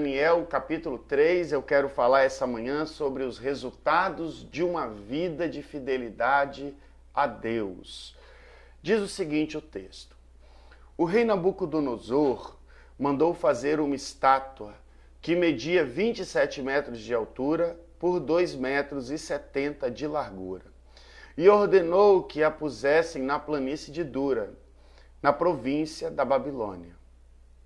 Daniel, capítulo 3, eu quero falar essa manhã sobre os resultados de uma vida de fidelidade a Deus. Diz o seguinte o texto: o rei Nabucodonosor mandou fazer uma estátua que media 27 metros de altura por 2 metros e 70 de largura, e ordenou que a pusessem na planície de Dura, na província da Babilônia.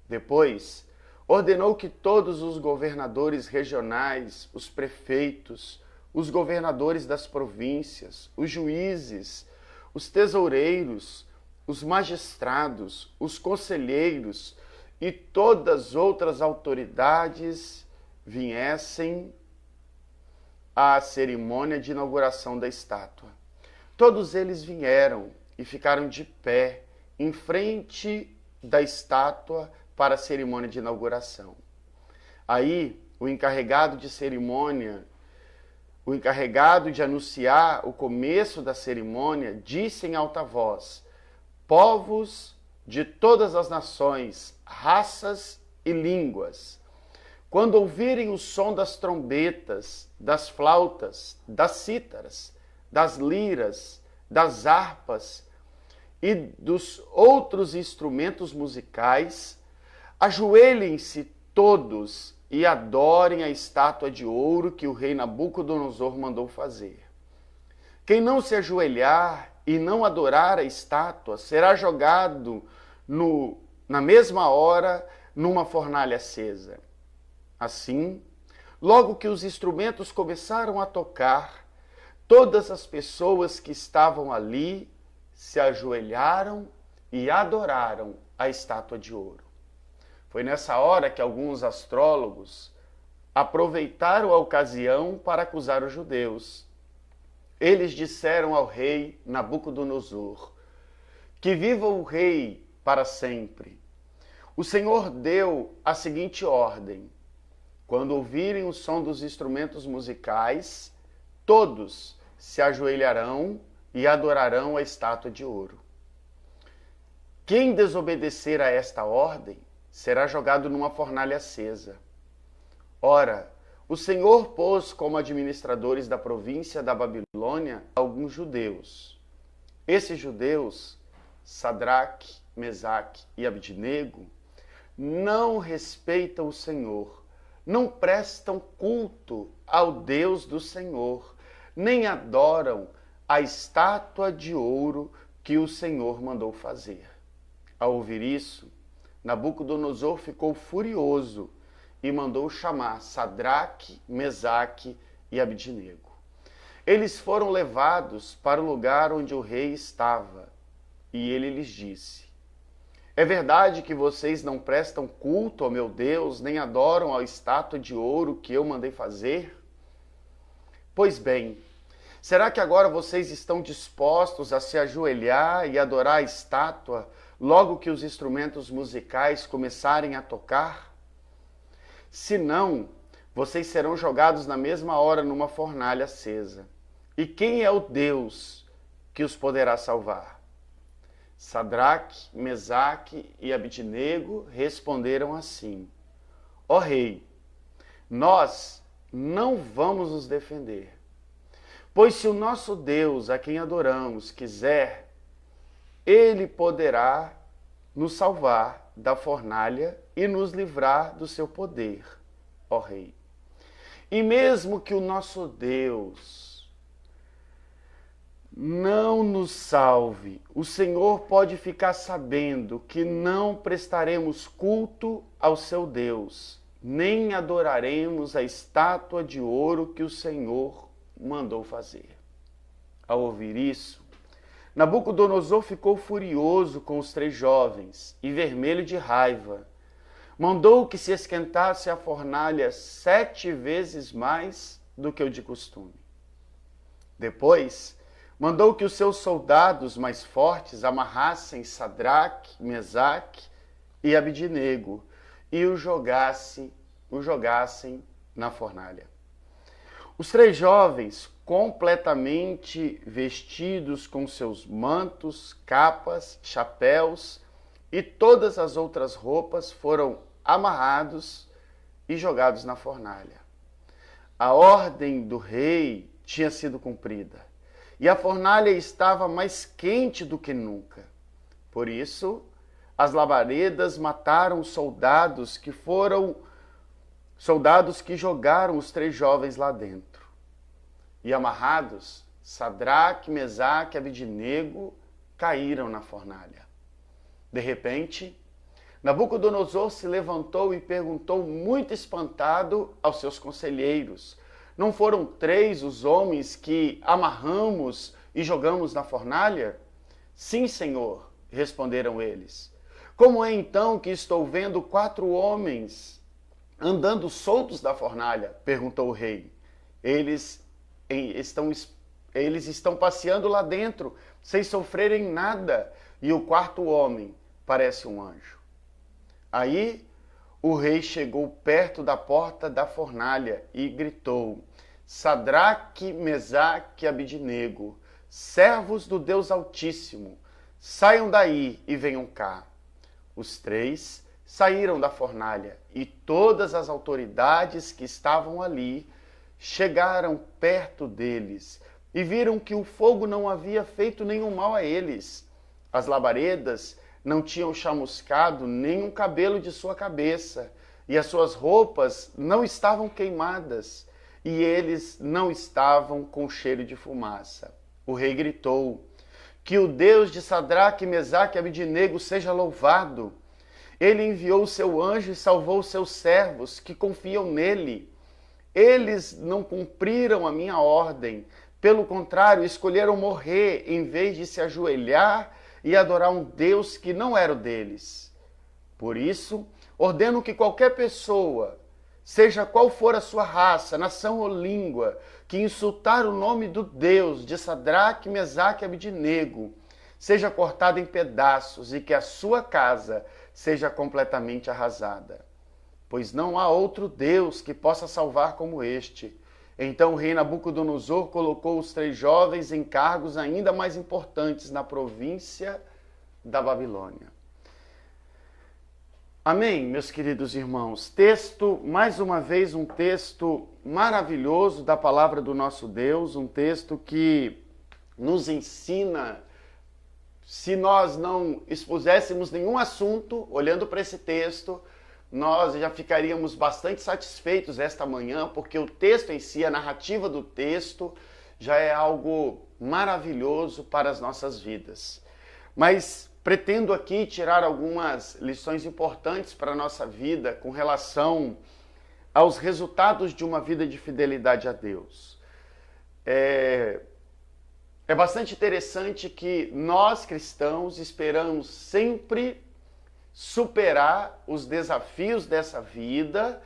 Depois, ordenou que todos os governadores regionais, os prefeitos, os governadores das províncias, os juízes, os tesoureiros, os magistrados, os conselheiros e todas as outras autoridades viessem à cerimônia de inauguração da estátua. Todos eles vieram e ficaram de pé em frente da estátua para a cerimônia de inauguração. Aí, o encarregado de cerimônia, o encarregado de anunciar o começo da cerimônia, disse em alta voz: povos de todas as nações, raças e línguas, quando ouvirem o som das trombetas, das flautas, das cítaras, das liras, das harpas e dos outros instrumentos musicais, ajoelhem-se todos e adorem a estátua de ouro que o rei Nabucodonosor mandou fazer. Quem não se ajoelhar e não adorar a estátua será jogado na mesma hora numa fornalha acesa. Assim, logo que os instrumentos começaram a tocar, todas as pessoas que estavam ali se ajoelharam e adoraram a estátua de ouro. Foi nessa hora que alguns astrólogos aproveitaram a ocasião para acusar os judeus. Eles disseram ao rei Nabucodonosor: que viva o rei para sempre. O Senhor deu a seguinte ordem: quando ouvirem o som dos instrumentos musicais, todos se ajoelharão e adorarão a estátua de ouro. Quem desobedecer a esta ordem será jogado numa fornalha acesa. Ora, o Senhor pôs como administradores da província da Babilônia alguns judeus. Esses judeus, Sadraque, Mesaque e Abidnego, não respeitam o Senhor, não prestam culto ao Deus do Senhor, nem adoram a estátua de ouro que o Senhor mandou fazer. Ao ouvir isso, Nabucodonosor ficou furioso e mandou chamar Sadraque, Mesaque e Abidnego. Eles foram levados para o lugar onde o rei estava, e ele lhes disse: é verdade que vocês não prestam culto ao meu Deus, nem adoram a estátua de ouro que eu mandei fazer? Pois bem, será que agora vocês estão dispostos a se ajoelhar e adorar a estátua logo que os instrumentos musicais começarem a tocar? Se não, vocês serão jogados na mesma hora numa fornalha acesa. E quem é o Deus que os poderá salvar? Sadraque, Mesaque e Abidnego responderam assim: ó rei, nós não vamos nos defender. Pois se o nosso Deus, a quem adoramos, quiser, ele poderá nos salvar da fornalha e nos livrar do seu poder, ó rei. E mesmo que o nosso Deus não nos salve, o Senhor pode ficar sabendo que não prestaremos culto ao seu Deus, nem adoraremos a estátua de ouro que o Senhor mandou fazer. Ao ouvir isso, Nabucodonosor ficou furioso com os 3 jovens e vermelho de raiva. Mandou que se esquentasse a fornalha 7 vezes mais do que o de costume. Depois, mandou que os seus soldados mais fortes amarrassem Sadraque, Mesaque e Abidnego e o jogassem na fornalha. Os 3 jovens, completamente vestidos com seus mantos, capas, chapéus e todas as outras roupas, foram amarrados e jogados na fornalha. A ordem do rei tinha sido cumprida e a fornalha estava mais quente do que nunca. Por isso, as labaredas mataram os soldados que jogaram os 3 jovens lá dentro. E amarrados, Sadraque, Mesaque e Abidnego caíram na fornalha. De repente, Nabucodonosor se levantou e perguntou muito espantado aos seus conselheiros: não foram 3 os homens que amarramos e jogamos na fornalha? Sim, Senhor, responderam eles. Como é então que estou vendo 4 homens andando soltos da fornalha? Perguntou o rei. Eles estão passeando lá dentro, sem sofrerem nada, e o 4º homem parece um anjo. Aí o rei chegou perto da porta da fornalha e gritou: Sadraque, Mesaque e Abidnego, servos do Deus Altíssimo, saiam daí e venham cá. Os 3 saíram da fornalha e todas as autoridades que estavam ali chegaram perto deles e viram que o fogo não havia feito nenhum mal a eles. As labaredas não tinham chamuscado nenhum cabelo de sua cabeça e as suas roupas não estavam queimadas e eles não estavam com cheiro de fumaça. O rei gritou: que o Deus de Sadraque, Mesaque e Abidnego seja louvado. Ele enviou o seu anjo e salvou os seus servos que confiam nele. Eles não cumpriram a minha ordem. Pelo contrário, escolheram morrer em vez de se ajoelhar e adorar um Deus que não era o deles. Por isso, ordeno que qualquer pessoa, seja qual for a sua raça, nação ou língua, que insultar o nome do Deus de Sadraque, Mesaque e Abidnego, seja cortada em pedaços e que a sua casa seja completamente arrasada. Pois não há outro Deus que possa salvar como este. Então o rei Nabucodonosor colocou os 3 jovens em cargos ainda mais importantes na província da Babilônia. Amém, meus queridos irmãos. Texto, mais uma vez, um texto maravilhoso da palavra do nosso Deus, um texto que nos ensina, se nós não expuséssemos nenhum assunto, olhando para esse texto, nós já ficaríamos bastante satisfeitos esta manhã, porque o texto em si, a narrativa do texto, já é algo maravilhoso para as nossas vidas. Mas pretendo aqui tirar algumas lições importantes para a nossa vida com relação aos resultados de uma vida de fidelidade a Deus. É bastante interessante que nós cristãos esperamos sempre superar os desafios dessa vida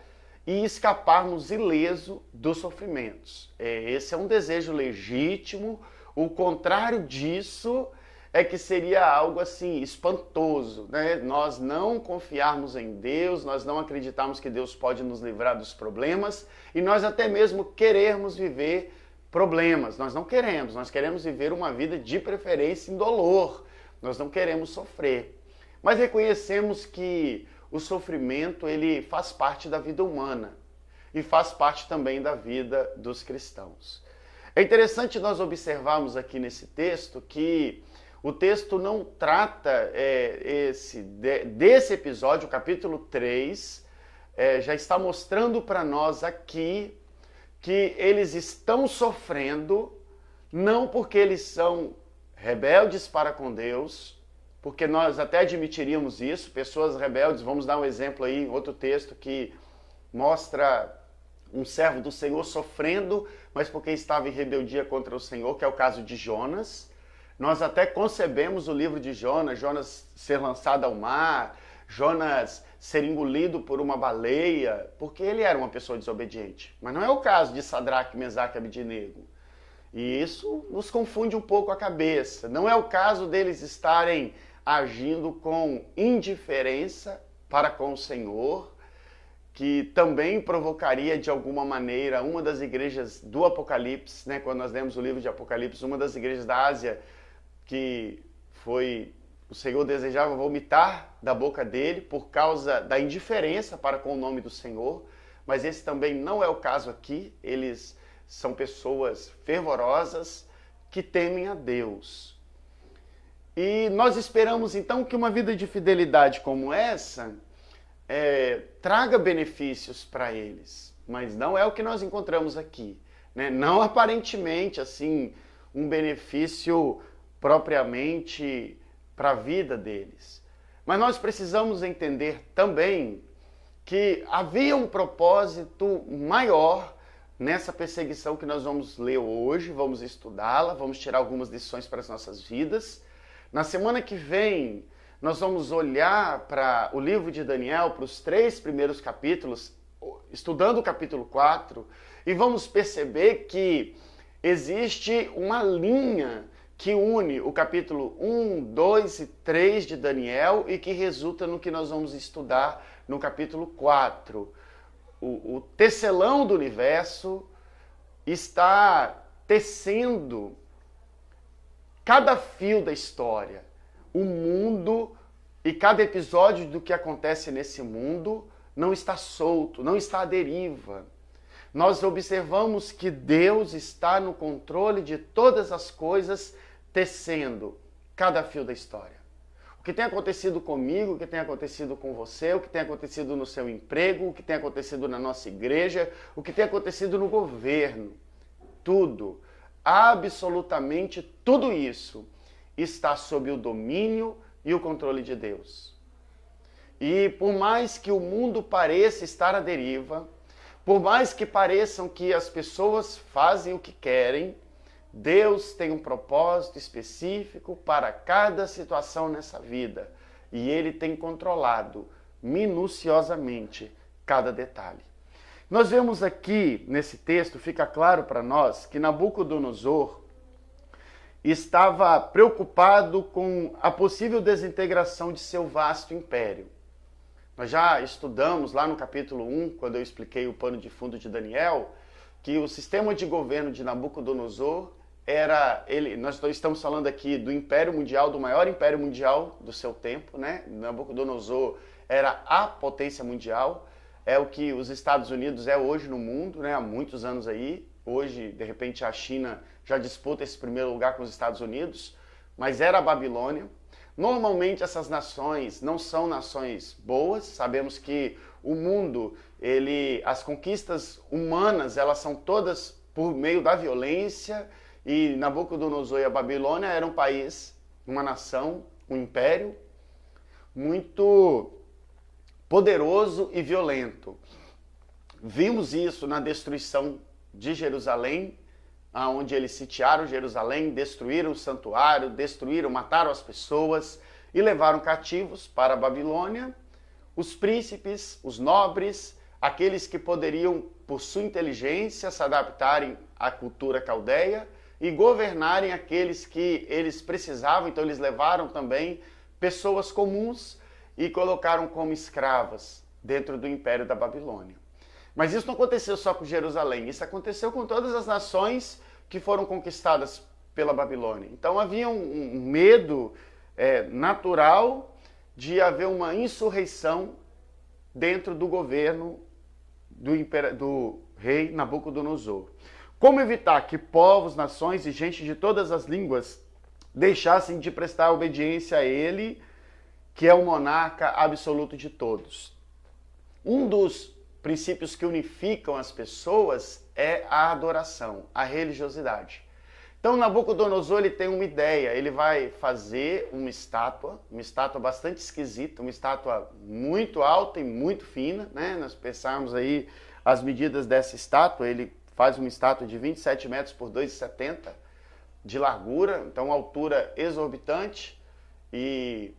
e escaparmos ileso dos sofrimentos. Esse é um desejo legítimo. O contrário disso é que seria algo assim espantoso, né? Nós não confiarmos em Deus, nós não acreditarmos que Deus pode nos livrar dos problemas e nós até mesmo querermos viver problemas. Nós não queremos, nós queremos viver uma vida de preferência indolor. Nós não queremos sofrer. Mas reconhecemos que o sofrimento ele faz parte da vida humana e faz parte também da vida dos cristãos. É interessante nós observarmos aqui nesse texto que o texto não trata desse episódio, o capítulo 3, já está mostrando para nós aqui que eles estão sofrendo, não porque eles são rebeldes para com Deus, porque nós até admitiríamos isso, pessoas rebeldes, vamos dar um exemplo aí, outro texto que mostra um servo do Senhor sofrendo, mas porque estava em rebeldia contra o Senhor, que é o caso de Jonas. Nós até concebemos o livro de Jonas, Jonas ser lançado ao mar, Jonas ser engolido por uma baleia, porque ele era uma pessoa desobediente. Mas não é o caso de Sadraque, Mesaque e Abidnego. E isso nos confunde um pouco a cabeça. Não é o caso deles estarem agindo com indiferença para com o Senhor, que também provocaria de alguma maneira uma das igrejas do Apocalipse, né? Quando nós lemos o livro de Apocalipse, uma das igrejas da Ásia, que o Senhor desejava vomitar da boca dele por causa da indiferença para com o nome do Senhor. mas esse também não é o caso aqui. Eles são pessoas fervorosas que temem a Deus. E nós esperamos então que uma vida de fidelidade como essa traga benefícios para eles, mas não é o que nós encontramos aqui, né? Não aparentemente assim um benefício propriamente para a vida deles. Mas nós precisamos entender também que havia um propósito maior nessa perseguição que nós vamos ler hoje, vamos estudá-la, vamos tirar algumas lições para as nossas vidas. Na semana que vem, nós vamos olhar para o livro de Daniel, para os 3 primeiros capítulos, estudando o capítulo 4, e vamos perceber que existe uma linha que une o capítulo 1, 2 e 3 de Daniel e que resulta no que nós vamos estudar no capítulo 4. O tecelão do universo está tecendo cada fio da história. O mundo e cada episódio do que acontece nesse mundo não está solto, não está à deriva. Nós observamos que Deus está no controle de todas as coisas, tecendo cada fio da história. O que tem acontecido comigo, o que tem acontecido com você, o que tem acontecido no seu emprego, o que tem acontecido na nossa igreja, o que tem acontecido no governo, tudo, absolutamente tudo isso está sob o domínio e o controle de Deus. E por mais que o mundo pareça estar à deriva, por mais que pareçam que as pessoas fazem o que querem, Deus tem um propósito específico para cada situação nessa vida. E Ele tem controlado minuciosamente cada detalhe. Nós vemos aqui nesse texto, fica claro para nós, que Nabucodonosor estava preocupado com a possível desintegração de seu vasto império. Nós já estudamos lá no capítulo 1, quando eu expliquei o pano de fundo de Daniel, que o sistema de governo de Nabucodonosor nós estamos falando aqui do Império Mundial, do maior Império Mundial do seu tempo, né? Nabucodonosor era a potência mundial, é o que os Estados Unidos é hoje no mundo, né? Há muitos anos aí. Hoje, de repente, a China já disputa esse primeiro lugar com os Estados Unidos, mas era a Babilônia. Normalmente essas nações não são nações boas, sabemos que o mundo, as conquistas humanas, elas são todas por meio da violência, e Nabucodonosor e a Babilônia eram um país, uma nação, um império muito poderoso e violento. Vimos isso na destruição de Jerusalém, onde eles sitiaram Jerusalém, destruíram o santuário, mataram as pessoas e levaram cativos para a Babilônia os príncipes, os nobres, aqueles que poderiam, por sua inteligência, se adaptarem à cultura caldeia e governarem aqueles que eles precisavam. Então eles levaram também pessoas comuns e colocaram como escravas dentro do Império da Babilônia. Mas isso não aconteceu só com Jerusalém, isso aconteceu com todas as nações que foram conquistadas pela Babilônia. Então havia um medo natural de haver uma insurreição dentro do governo do rei Nabucodonosor. Como evitar que povos, nações e gente de todas as línguas deixassem de prestar obediência a ele, que é o monarca absoluto de todos? Um dos princípios que unificam as pessoas é a adoração, a religiosidade. Então Nabucodonosor ele tem uma ideia, ele vai fazer uma estátua bastante esquisita, uma estátua muito alta e muito fina, né? Nós pensarmos aí as medidas dessa estátua, ele faz uma estátua de 27 metros por 2,70 de largura, então altura exorbitante e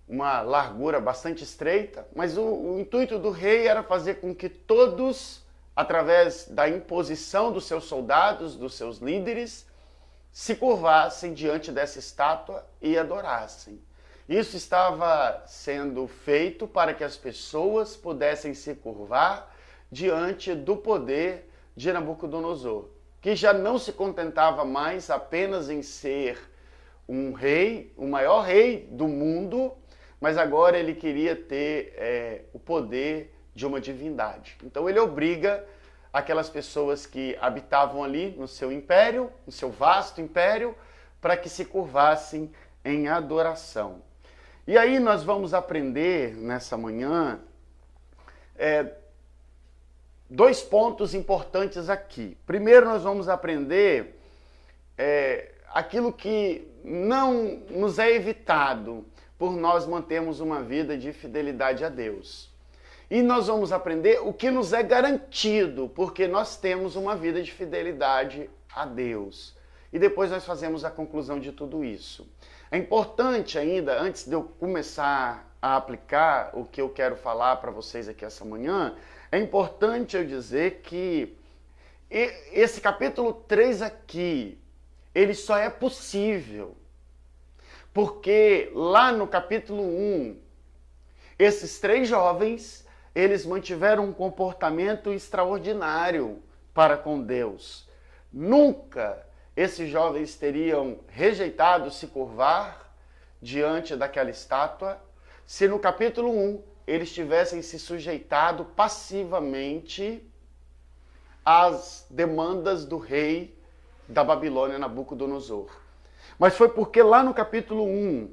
uma largura bastante estreita, mas o intuito do rei era fazer com que todos, através da imposição dos seus soldados, dos seus líderes, se curvassem diante dessa estátua e adorassem. Isso estava sendo feito para que as pessoas pudessem se curvar diante do poder de Nabucodonosor, que já não se contentava mais apenas em ser um rei, o maior rei do mundo, mas agora ele queria ter o poder de uma divindade. Então ele obriga aquelas pessoas que habitavam ali no seu império, no seu vasto império, para que se curvassem em adoração. E aí nós vamos aprender nessa manhã dois pontos importantes aqui. Primeiro nós vamos aprender aquilo que não nos é evitado por nós mantermos uma vida de fidelidade a Deus. E nós vamos aprender o que nos é garantido, porque nós temos uma vida de fidelidade a Deus. E depois nós fazemos a conclusão de tudo isso. É importante ainda, antes de eu começar a aplicar o que eu quero falar para vocês aqui essa manhã, é importante eu dizer que esse capítulo 3 aqui, ele só é possível porque lá no capítulo 1, esses 3 jovens, eles mantiveram um comportamento extraordinário para com Deus. Nunca esses jovens teriam rejeitado se curvar diante daquela estátua se no capítulo 1 eles tivessem se sujeitado passivamente às demandas do rei da Babilônia, Nabucodonosor. Mas foi porque lá no capítulo 1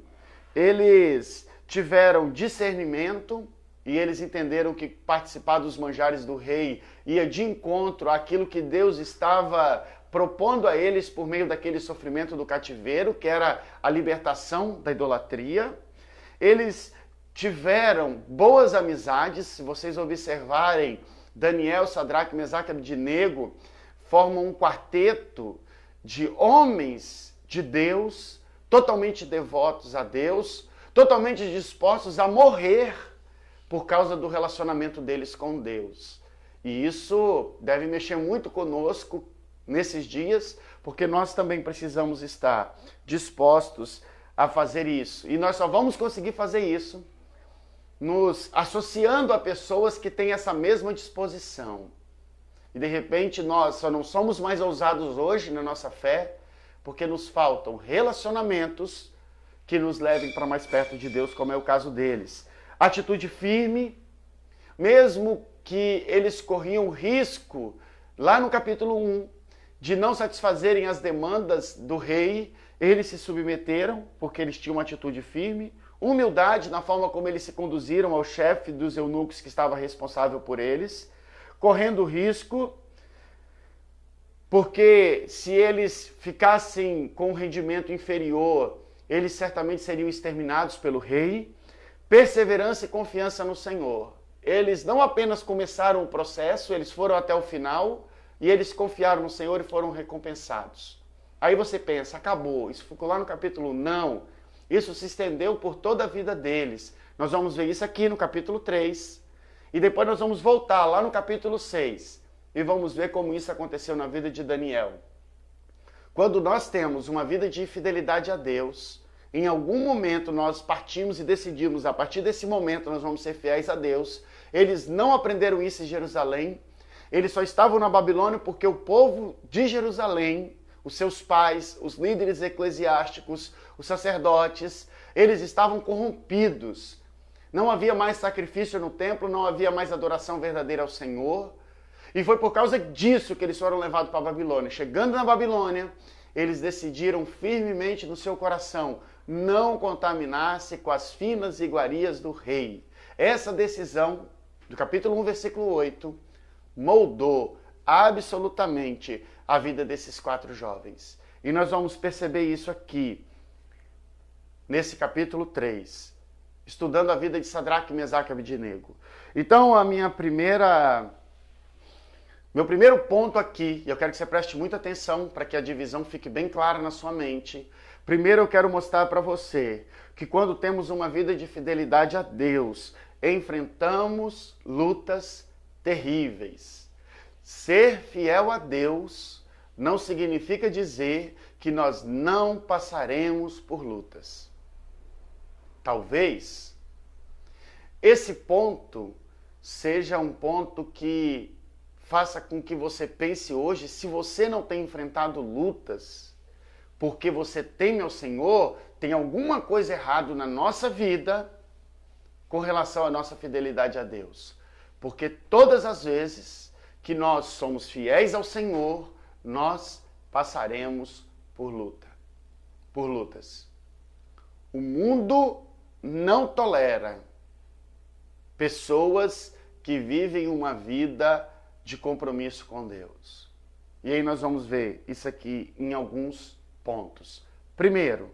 eles tiveram discernimento e eles entenderam que participar dos manjares do rei ia de encontro àquilo que Deus estava propondo a eles por meio daquele sofrimento do cativeiro, que era a libertação da idolatria. Eles tiveram boas amizades. Se vocês observarem, Daniel, Sadraque, Mesaque e Abdenego formam um quarteto de homens de Deus, totalmente devotos a Deus, totalmente dispostos a morrer por causa do relacionamento deles com Deus. E isso deve mexer muito conosco nesses dias, porque nós também precisamos estar dispostos a fazer isso. E nós só vamos conseguir fazer isso nos associando a pessoas que têm essa mesma disposição. E de repente nós só não somos mais ousados hoje na nossa fé, porque nos faltam relacionamentos que nos levem para mais perto de Deus, como é o caso deles. Atitude firme, mesmo que eles corriam risco, lá no capítulo 1, de não satisfazerem as demandas do rei, eles se submeteram, porque eles tinham uma atitude firme. Humildade na forma como eles se conduziram ao chefe dos eunucos que estava responsável por eles, correndo risco, porque se eles ficassem com um rendimento inferior, eles certamente seriam exterminados pelo rei. Perseverança e confiança no Senhor. Eles não apenas começaram o processo, eles foram até o final e eles confiaram no Senhor e foram recompensados. Aí você pensa, acabou, isso ficou lá no capítulo 1. Não, isso se estendeu por toda a vida deles. Nós vamos ver isso aqui no capítulo 3 e depois nós vamos voltar lá no capítulo 6 e vamos ver como isso aconteceu na vida de Daniel. Quando nós temos uma vida de fidelidade a Deus, em algum momento nós partimos e decidimos, a partir desse momento nós vamos ser fiéis a Deus. Eles não aprenderam isso em Jerusalém, eles só estavam na Babilônia porque o povo de Jerusalém, os seus pais, os líderes eclesiásticos, os sacerdotes, eles estavam corrompidos. Não havia mais sacrifício no templo, não havia mais adoração verdadeira ao Senhor. E foi por causa disso que eles foram levados para a Babilônia. Chegando na Babilônia, eles decidiram firmemente no seu coração não contaminar-se com as finas iguarias do rei. Essa decisão, do capítulo 1, versículo 8, moldou absolutamente a vida desses 4 jovens. E nós vamos perceber isso aqui, nesse capítulo 3, estudando a vida de Sadraque, Mesaque e Abdenego. Então, meu primeiro ponto aqui, e eu quero que você preste muita atenção para que a divisão fique bem clara na sua mente. Primeiro eu quero mostrar para você que quando temos uma vida de fidelidade a Deus, enfrentamos lutas terríveis. Ser fiel a Deus não significa dizer que nós não passaremos por lutas. Talvez esse ponto seja um ponto que faça com que você pense hoje, se você não tem enfrentado lutas, porque você teme ao Senhor, tem alguma coisa errada na nossa vida com relação à nossa fidelidade a Deus. Porque todas as vezes que nós somos fiéis ao Senhor, nós passaremos por lutas. O mundo não tolera pessoas que vivem uma vida de compromisso com Deus. E aí nós vamos ver isso aqui em alguns pontos. Primeiro,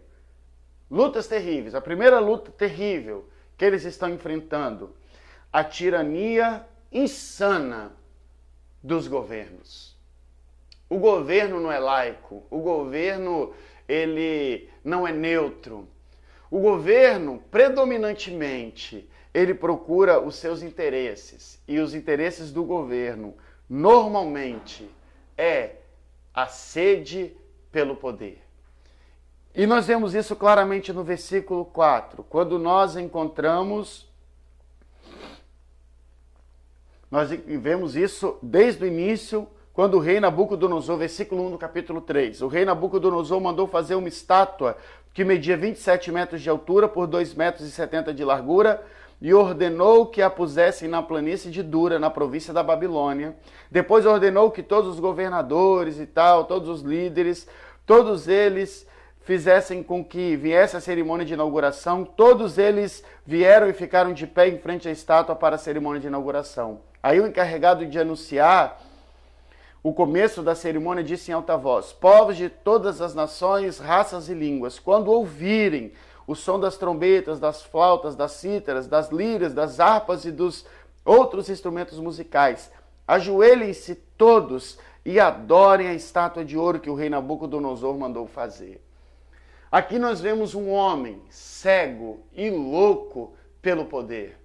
lutas terríveis. A primeira luta terrível que eles estão enfrentando, a tirania insana dos governos. O governo não é laico, o governo ele não é neutro. O governo, predominantemente, ele procura os seus interesses. E os interesses do governo, normalmente, é a sede pelo poder. E nós vemos isso claramente no versículo 4, quando nós vemos isso desde o início, quando o rei Nabucodonosor, versículo 1 do capítulo 3, o rei Nabucodonosor mandou fazer uma estátua que media 27 metros de altura por 2,70 metros de largura, e ordenou que a pusessem na planície de Dura, na província da Babilônia. Depois ordenou que todos os governadores e tal, todos os líderes, todos eles fizessem com que viesse a cerimônia de inauguração. Todos eles vieram e ficaram de pé em frente à estátua para a cerimônia de inauguração. Aí o encarregado de anunciar o começo da cerimônia disse em alta voz: povos de todas as nações, raças e línguas, quando ouvirem o som das trombetas, das flautas, das cítaras, das liras, das harpas e dos outros instrumentos musicais, ajoelhem-se todos e adorem a estátua de ouro que o rei Nabucodonosor mandou fazer. Aqui nós vemos um homem cego e louco pelo poder.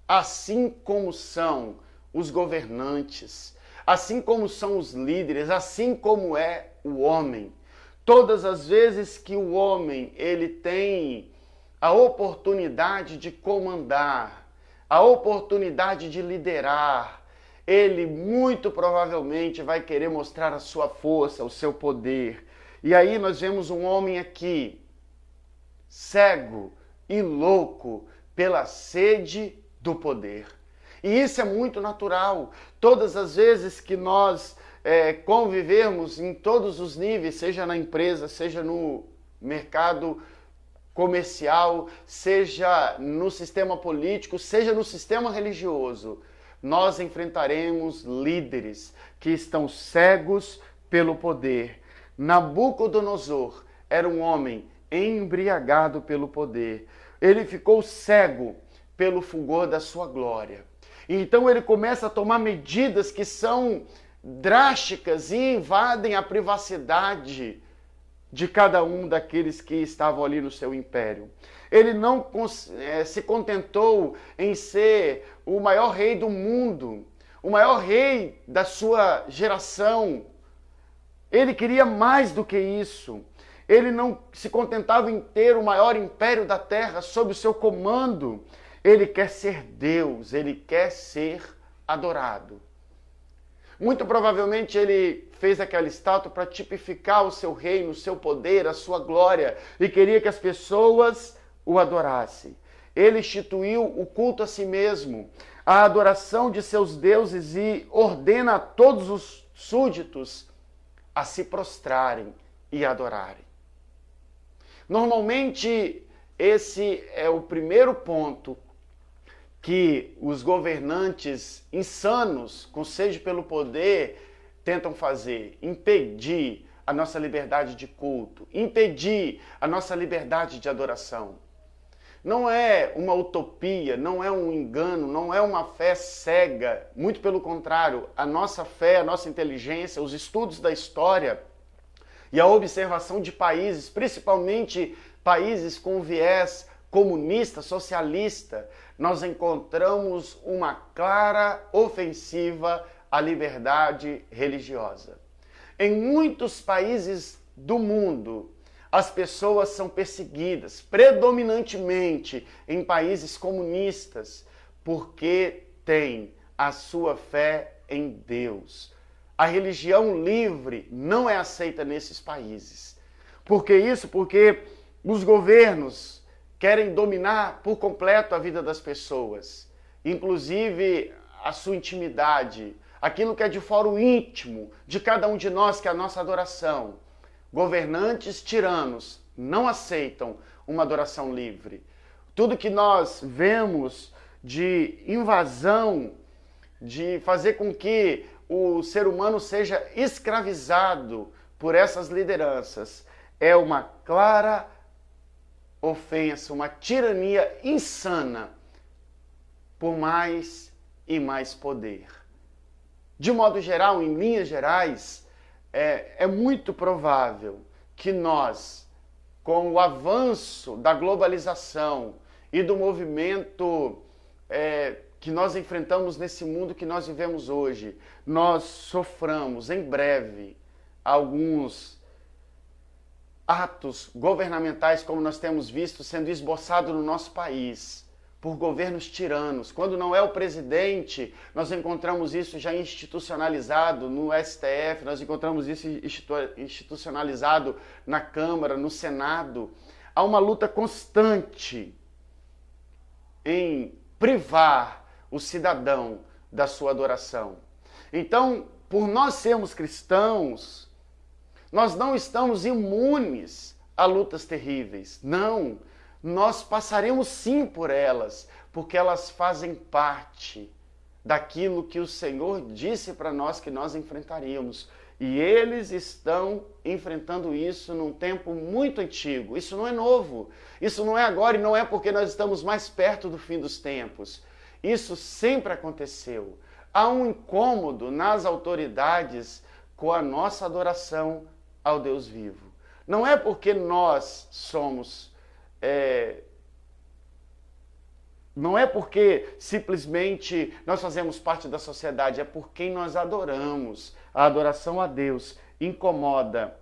Assim como são os governantes, assim como são os líderes, assim como é o homem. Todas as vezes que o homem ele tem a oportunidade de comandar, a oportunidade de liderar, ele muito provavelmente vai querer mostrar a sua força, o seu poder. E aí nós vemos um homem aqui, cego e louco pela sede do poder. E isso é muito natural. Todas as vezes que nós convivermos em todos os níveis, seja na empresa, seja no mercado comercial, seja no sistema político, seja no sistema religioso, nós enfrentaremos líderes que estão cegos pelo poder. Nabucodonosor era um homem embriagado pelo poder. Ele ficou cego pelo fulgor da sua glória. Então ele começa a tomar medidas que são drásticas e invadem a privacidade de cada um daqueles que estavam ali no seu império. Ele não se contentou em ser o maior rei do mundo, o maior rei da sua geração. Ele queria mais do que isso. Ele não se contentava em ter o maior império da terra sob o seu comando. Ele quer ser Deus, ele quer ser adorado. Muito provavelmente ele fez aquela estátua para tipificar o seu reino, o seu poder, a sua glória, e queria que as pessoas o adorassem. Ele instituiu o culto a si mesmo, a adoração de seus deuses, e ordena a todos os súditos a se prostrarem e adorarem. Normalmente, esse é o primeiro ponto que os governantes insanos, com sede pelo poder, tentam fazer: impedir a nossa liberdade de culto, impedir a nossa liberdade de adoração. Não é uma utopia, não é um engano, não é uma fé cega. Muito pelo contrário, a nossa fé, a nossa inteligência, os estudos da história e a observação de países, principalmente países com viés comunista, socialista, nós encontramos uma clara ofensiva à liberdade religiosa. Em muitos países do mundo, as pessoas são perseguidas, predominantemente em países comunistas, porque têm a sua fé em Deus. A religião livre não é aceita nesses países. Por que isso? Porque os governos querem dominar por completo a vida das pessoas. inclusive a sua intimidade, aquilo que é de fora o íntimo de cada um de nós, que é a nossa adoração. Governantes tiranos não aceitam uma adoração livre. Tudo que nós vemos de invasão, de fazer com que o ser humano seja escravizado por essas lideranças, é uma clara ofensa, uma tirania insana por mais e mais poder. De modo geral, em linhas gerais, é muito provável que nós, com o avanço da globalização e do movimento que nós enfrentamos nesse mundo que nós vivemos hoje, nós soframos em breve alguns atos governamentais, como nós temos visto sendo esboçado no nosso país, por governos tiranos. Quando não é o presidente, nós encontramos isso já institucionalizado no STF, nós encontramos isso institucionalizado na Câmara, no Senado. Há uma luta constante em privar o cidadão da sua adoração. Então, por nós sermos cristãos, nós não estamos imunes a lutas terríveis. Não, nós passaremos sim por elas, porque elas fazem parte daquilo que o Senhor disse para nós que nós enfrentaríamos. E eles estão enfrentando isso num tempo muito antigo. Isso não é novo. Isso não é agora e não é porque nós estamos mais perto do fim dos tempos. Isso sempre aconteceu. Há um incômodo nas autoridades com a nossa adoração ao Deus vivo. Não é porque nós somos... Não é porque simplesmente nós fazemos parte da sociedade, é por quem nós adoramos. A adoração a Deus incomoda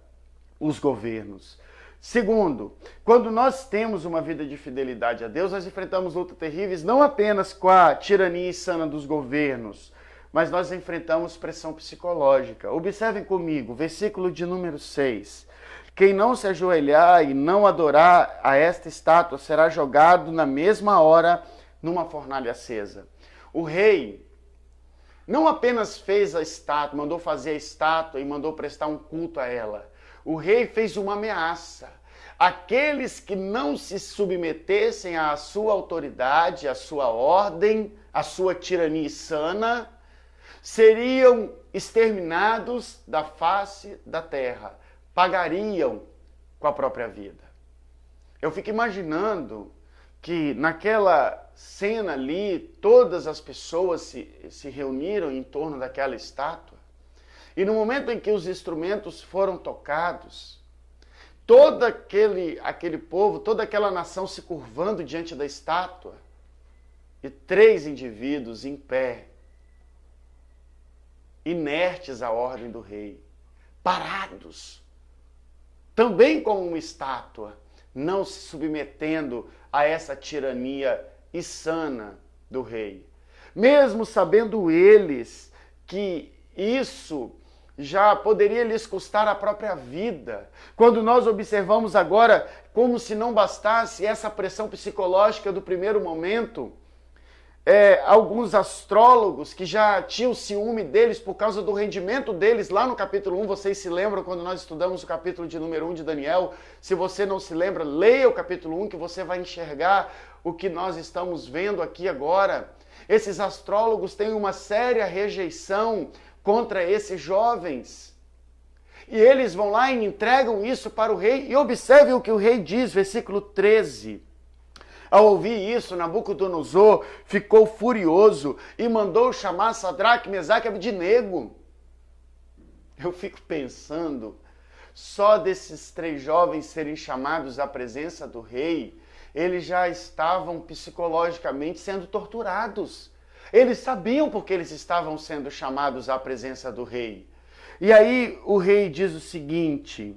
os governos. Segundo, quando nós temos uma vida de fidelidade a Deus, nós enfrentamos lutas terríveis não apenas com a tirania insana dos governos, mas nós enfrentamos pressão psicológica. Observem comigo, versículo de número 6. Quem não se ajoelhar e não adorar a esta estátua será jogado na mesma hora numa fornalha acesa. O rei não apenas fez a estátua, mandou fazer a estátua e mandou prestar um culto a ela. O rei fez uma ameaça. Aqueles que não se submetessem à sua autoridade, à sua ordem, à sua tirania insana, seriam exterminados da face da terra. Pagariam com a própria vida. Eu fico imaginando que naquela cena ali, todas as pessoas se reuniram em torno daquela estátua, e no momento em que os instrumentos foram tocados, todo aquele povo, toda aquela nação se curvando diante da estátua, e 3 indivíduos em pé, inertes à ordem do rei, parados, também como uma estátua, não se submetendo a essa tirania insana do rei. Mesmo sabendo eles que isso já poderia lhes custar a própria vida. Quando nós observamos agora, como se não bastasse essa pressão psicológica do primeiro momento, alguns astrólogos que já tinham ciúme deles por causa do rendimento deles lá no capítulo 1, vocês se lembram quando nós estudamos o capítulo de número 1 de Daniel? Se você não se lembra, leia o capítulo 1 que você vai enxergar o que nós estamos vendo aqui agora. Esses astrólogos têm uma séria rejeição contra esses jovens. E eles vão lá e entregam isso para o rei. E observe o que o rei diz, versículo 13. Ao ouvir isso, Nabucodonosor ficou furioso e mandou chamar Sadraque, Mesaque e Abednego. Eu fico pensando, só desses 3 jovens serem chamados à presença do rei, eles já estavam psicologicamente sendo torturados. Eles sabiam porque eles estavam sendo chamados à presença do rei. E aí o rei diz o seguinte...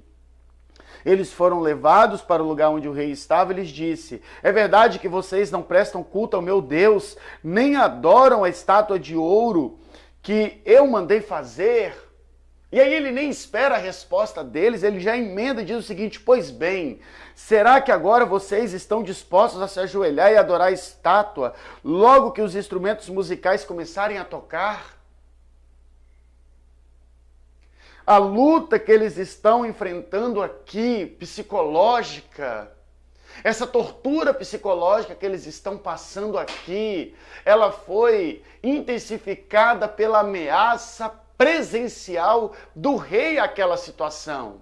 Eles foram levados para o lugar onde o rei estava e lhes disse: é verdade que vocês não prestam culto ao meu Deus, nem adoram a estátua de ouro que eu mandei fazer? E aí ele nem espera a resposta deles, ele já emenda e diz o seguinte: pois bem, será que agora vocês estão dispostos a se ajoelhar e adorar a estátua logo que os instrumentos musicais começarem a tocar? A luta que eles estão enfrentando aqui, psicológica, essa tortura psicológica que eles estão passando aqui, ela foi intensificada pela ameaça presencial do rei àquela situação.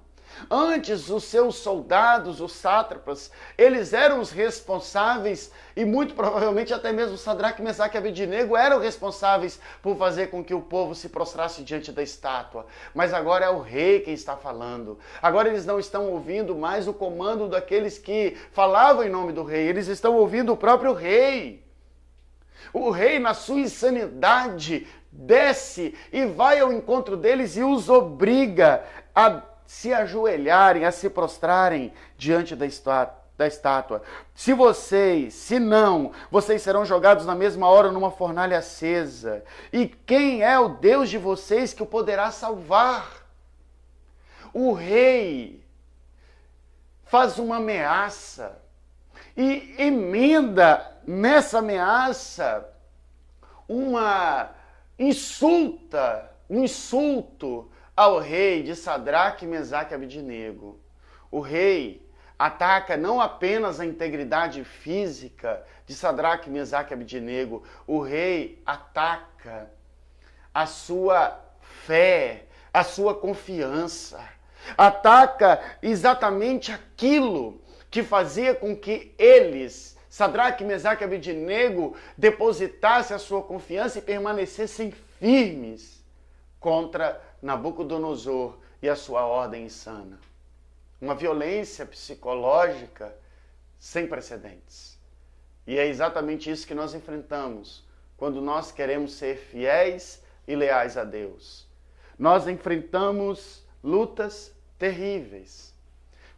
Antes, os seus soldados, os sátrapas, eles eram os responsáveis, e muito provavelmente até mesmo Sadraque, Mesaque e Abednego eram responsáveis por fazer com que o povo se prostrasse diante da estátua. Mas agora é o rei quem está falando. Agora eles não estão ouvindo mais o comando daqueles que falavam em nome do rei, eles estão ouvindo o próprio rei. O rei, na sua insanidade, desce e vai ao encontro deles e os obriga a se ajoelharem, a se prostrarem diante da estátua. Se não, vocês serão jogados na mesma hora numa fornalha acesa. E quem é o Deus de vocês que o poderá salvar? O rei faz uma ameaça e emenda nessa ameaça um insulto ao rei de Sadraque, Mesaque e Abednego. O rei ataca não apenas a integridade física de Sadraque, Mesaque e Abednego, o rei ataca a sua fé, a sua confiança, ataca exatamente aquilo que fazia com que eles, Sadraque, Mesaque e Abednego, depositassem a sua confiança e permanecessem firmes contra Nabucodonosor e a sua ordem insana. Uma violência psicológica sem precedentes. E é exatamente isso que nós enfrentamos quando nós queremos ser fiéis e leais a Deus. Nós enfrentamos lutas terríveis.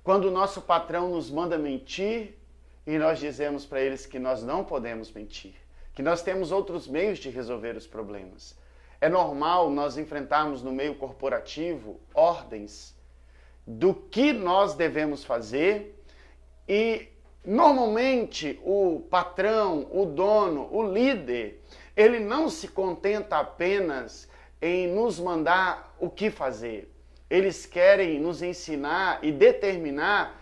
Quando o nosso patrão nos manda mentir e nós dizemos para eles que nós não podemos mentir, que nós temos outros meios de resolver os problemas. É normal nós enfrentarmos no meio corporativo ordens do que nós devemos fazer e normalmente o patrão, o dono, o líder, ele não se contenta apenas em nos mandar o que fazer. Eles querem nos ensinar e determinar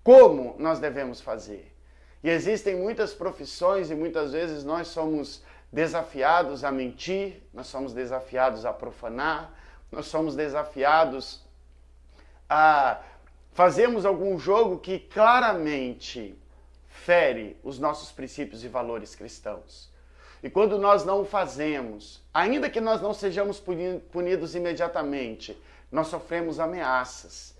como nós devemos fazer. E existem muitas profissões e muitas vezes nós somos desafiados a mentir, nós somos desafiados a profanar, nós somos desafiados a fazermos algum jogo que claramente fere os nossos princípios e valores cristãos. E quando nós não o fazemos, ainda que nós não sejamos punidos imediatamente, nós sofremos ameaças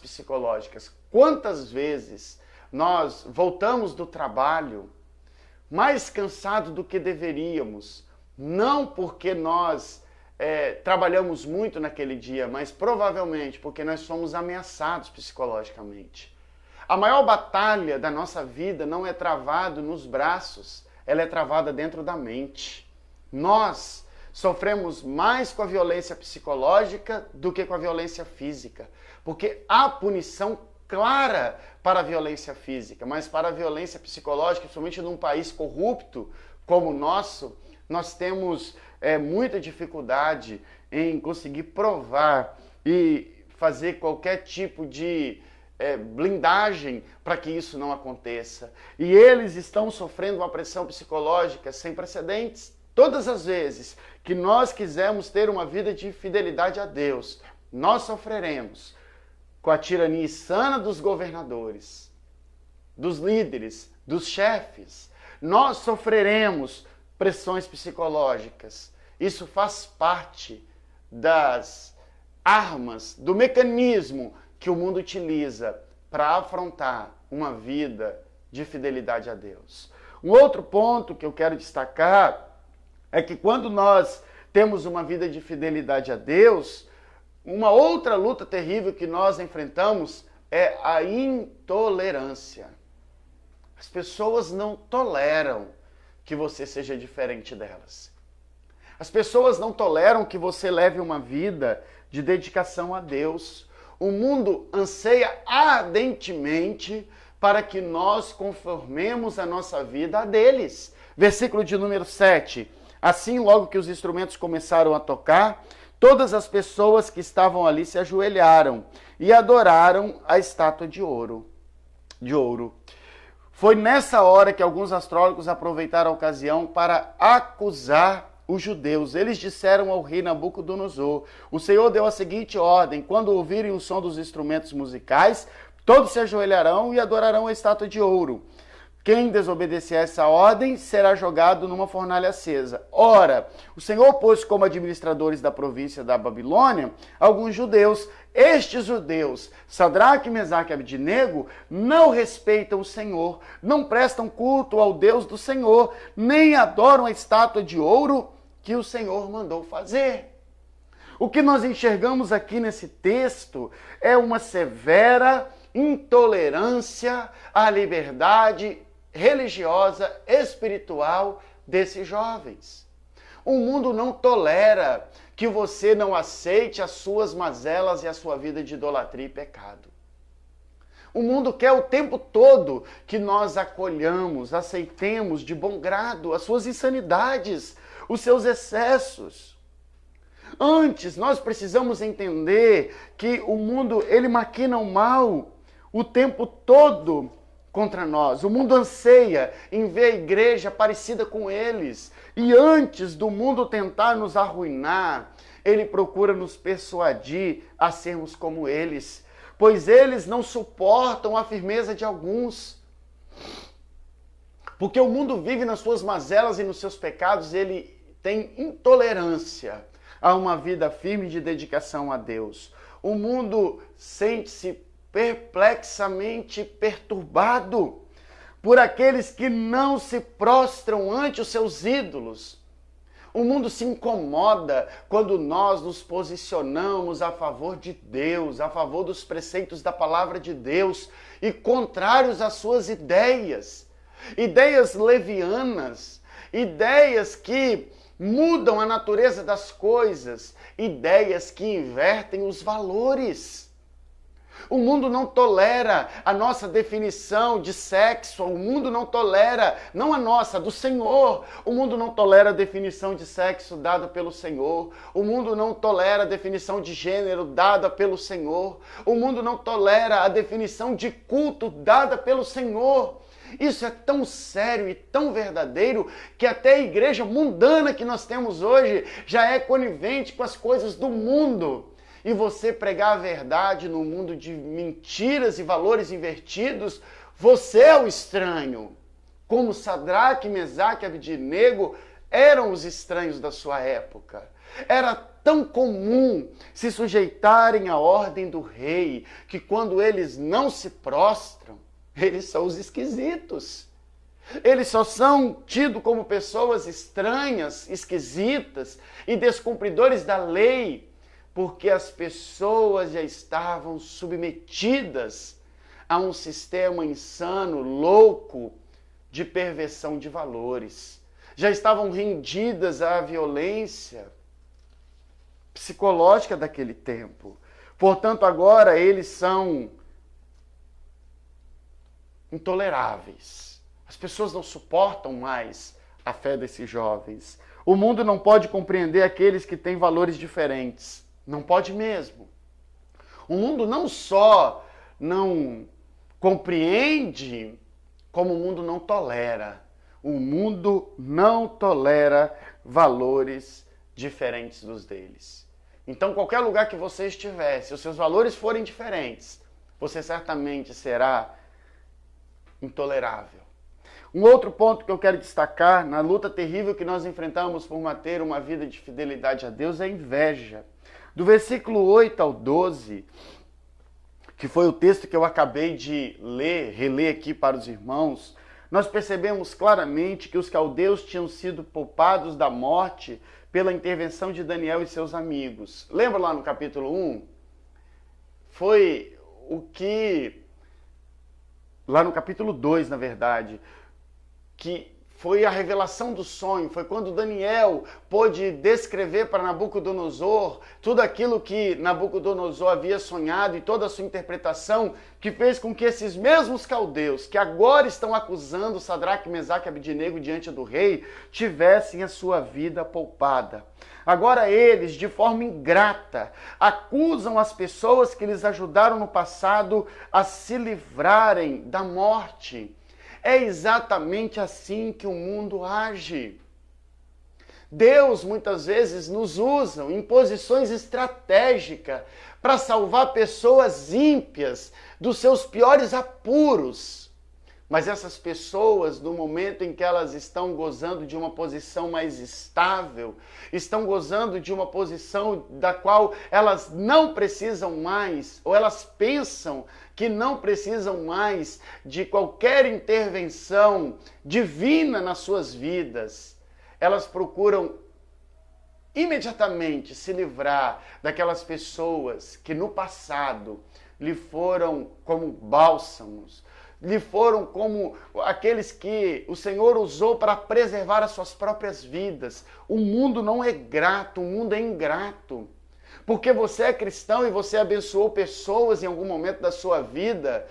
psicológicas. Quantas vezes nós voltamos do trabalho mais cansado do que deveríamos, não porque nós trabalhamos muito naquele dia, mas provavelmente porque nós somos ameaçados psicologicamente. A maior batalha da nossa vida não é travada nos braços, ela é travada dentro da mente. Nós sofremos mais com a violência psicológica do que com a violência física, porque há punição clara para a violência física, mas para a violência psicológica, principalmente num país corrupto como o nosso, nós temos muita dificuldade em conseguir provar e fazer qualquer tipo de blindagem para que isso não aconteça. E eles estão sofrendo uma pressão psicológica sem precedentes. Todas as vezes que nós quisermos ter uma vida de fidelidade a Deus, nós sofreremos com a tirania insana dos governadores, dos líderes, dos chefes. Nós sofreremos pressões psicológicas. Isso faz parte das armas, do mecanismo que o mundo utiliza para afrontar uma vida de fidelidade a Deus. Um outro ponto que eu quero destacar é que quando nós temos uma vida de fidelidade a Deus, uma outra luta terrível que nós enfrentamos é a intolerância. As pessoas não toleram que você seja diferente delas. As pessoas não toleram que você leve uma vida de dedicação a Deus. O mundo anseia ardentemente para que nós conformemos a nossa vida a deles. Versículo de número 7. Assim, logo que os instrumentos começaram a tocar, todas as pessoas que estavam ali se ajoelharam e adoraram a estátua de ouro. Foi nessa hora que alguns astrólogos aproveitaram a ocasião para acusar os judeus. Eles disseram ao rei Nabucodonosor: o Senhor deu a seguinte ordem: quando ouvirem o som dos instrumentos musicais, todos se ajoelharão e adorarão a estátua de ouro. Quem desobedecer a essa ordem será jogado numa fornalha acesa. Ora, o Senhor pôs como administradores da província da Babilônia alguns judeus. Estes judeus, Sadraque, Mesaque e Abdinego, não respeitam o Senhor, não prestam culto ao Deus do Senhor, nem adoram a estátua de ouro que o Senhor mandou fazer. O que nós enxergamos aqui nesse texto é uma severa intolerância à liberdade religiosa, espiritual desses jovens. O mundo não tolera que você não aceite as suas mazelas e a sua vida de idolatria e pecado. O mundo quer o tempo todo que nós acolhamos, aceitemos de bom grado as suas insanidades, os seus excessos. Antes, nós precisamos entender que o mundo, ele maquina o mal o tempo todo contra nós. O mundo anseia em ver a igreja parecida com eles. E antes do mundo tentar nos arruinar, ele procura nos persuadir a sermos como eles, pois eles não suportam a firmeza de alguns. Porque o mundo vive nas suas mazelas e nos seus pecados, ele tem intolerância a uma vida firme de dedicação a Deus. O mundo sente-se perplexamente perturbado por aqueles que não se prostram ante os seus ídolos. O mundo se incomoda quando nós nos posicionamos a favor de Deus, a favor dos preceitos da palavra de Deus e contrários às suas ideias. Ideias levianas, ideias que mudam a natureza das coisas, ideias que invertem os valores. O mundo não tolera a nossa definição de sexo, o mundo não tolera, não a nossa, do Senhor. O mundo não tolera a definição de sexo dada pelo Senhor. O mundo não tolera a definição de gênero dada pelo Senhor. O mundo não tolera a definição de culto dada pelo Senhor. Isso é tão sério e tão verdadeiro que até a igreja mundana que nós temos hoje já é conivente com as coisas do mundo. E você pregar a verdade no mundo de mentiras e valores invertidos, você é o estranho. Como Sadraque, Mesaque e Abdinego eram os estranhos da sua época. Era tão comum se sujeitarem à ordem do rei, que quando eles não se prostram, eles são os esquisitos. Eles só são tidos como pessoas estranhas, esquisitas e descumpridores da lei, porque as pessoas já estavam submetidas a um sistema insano, louco, de perversão de valores. Já estavam rendidas à violência psicológica daquele tempo. Portanto, agora eles são intoleráveis. As pessoas não suportam mais a fé desses jovens. O mundo não pode compreender aqueles que têm valores diferentes. Não pode mesmo. O mundo não só não compreende, como o mundo não tolera. O mundo não tolera valores diferentes dos deles. Então, qualquer lugar que você estiver, se os seus valores forem diferentes, você certamente será intolerável. Um outro ponto que eu quero destacar na luta terrível que nós enfrentamos por manter uma vida de fidelidade a Deus é a inveja. Do versículo 8 ao 12, que foi o texto que eu acabei de reler aqui para os irmãos, nós percebemos claramente que os caldeus tinham sido poupados da morte pela intervenção de Daniel e seus amigos. Lembra lá no capítulo 1? Foi o que... Lá no capítulo 2, na verdade, que foi a revelação do sonho, foi quando Daniel pôde descrever para Nabucodonosor tudo aquilo que Nabucodonosor havia sonhado e toda a sua interpretação, que fez com que esses mesmos caldeus, que agora estão acusando Sadraque, Mesaque e Abednego diante do rei, tivessem a sua vida poupada. Agora eles, de forma ingrata, acusam as pessoas que lhes ajudaram no passado a se livrarem da morte. É exatamente assim que o mundo age. Deus muitas vezes nos usa em posições estratégicas para salvar pessoas ímpias dos seus piores apuros. Mas essas pessoas, no momento em que elas estão gozando de uma posição mais estável, estão gozando de uma posição da qual elas não precisam mais, ou elas pensam que não precisam mais de qualquer intervenção divina nas suas vidas, elas procuram imediatamente se livrar daquelas pessoas que no passado lhe foram como bálsamos, lhe foram como aqueles que o Senhor usou para preservar as suas próprias vidas. O mundo não é grato, o mundo é ingrato. Porque você é cristão e você abençoou pessoas em algum momento da sua vida,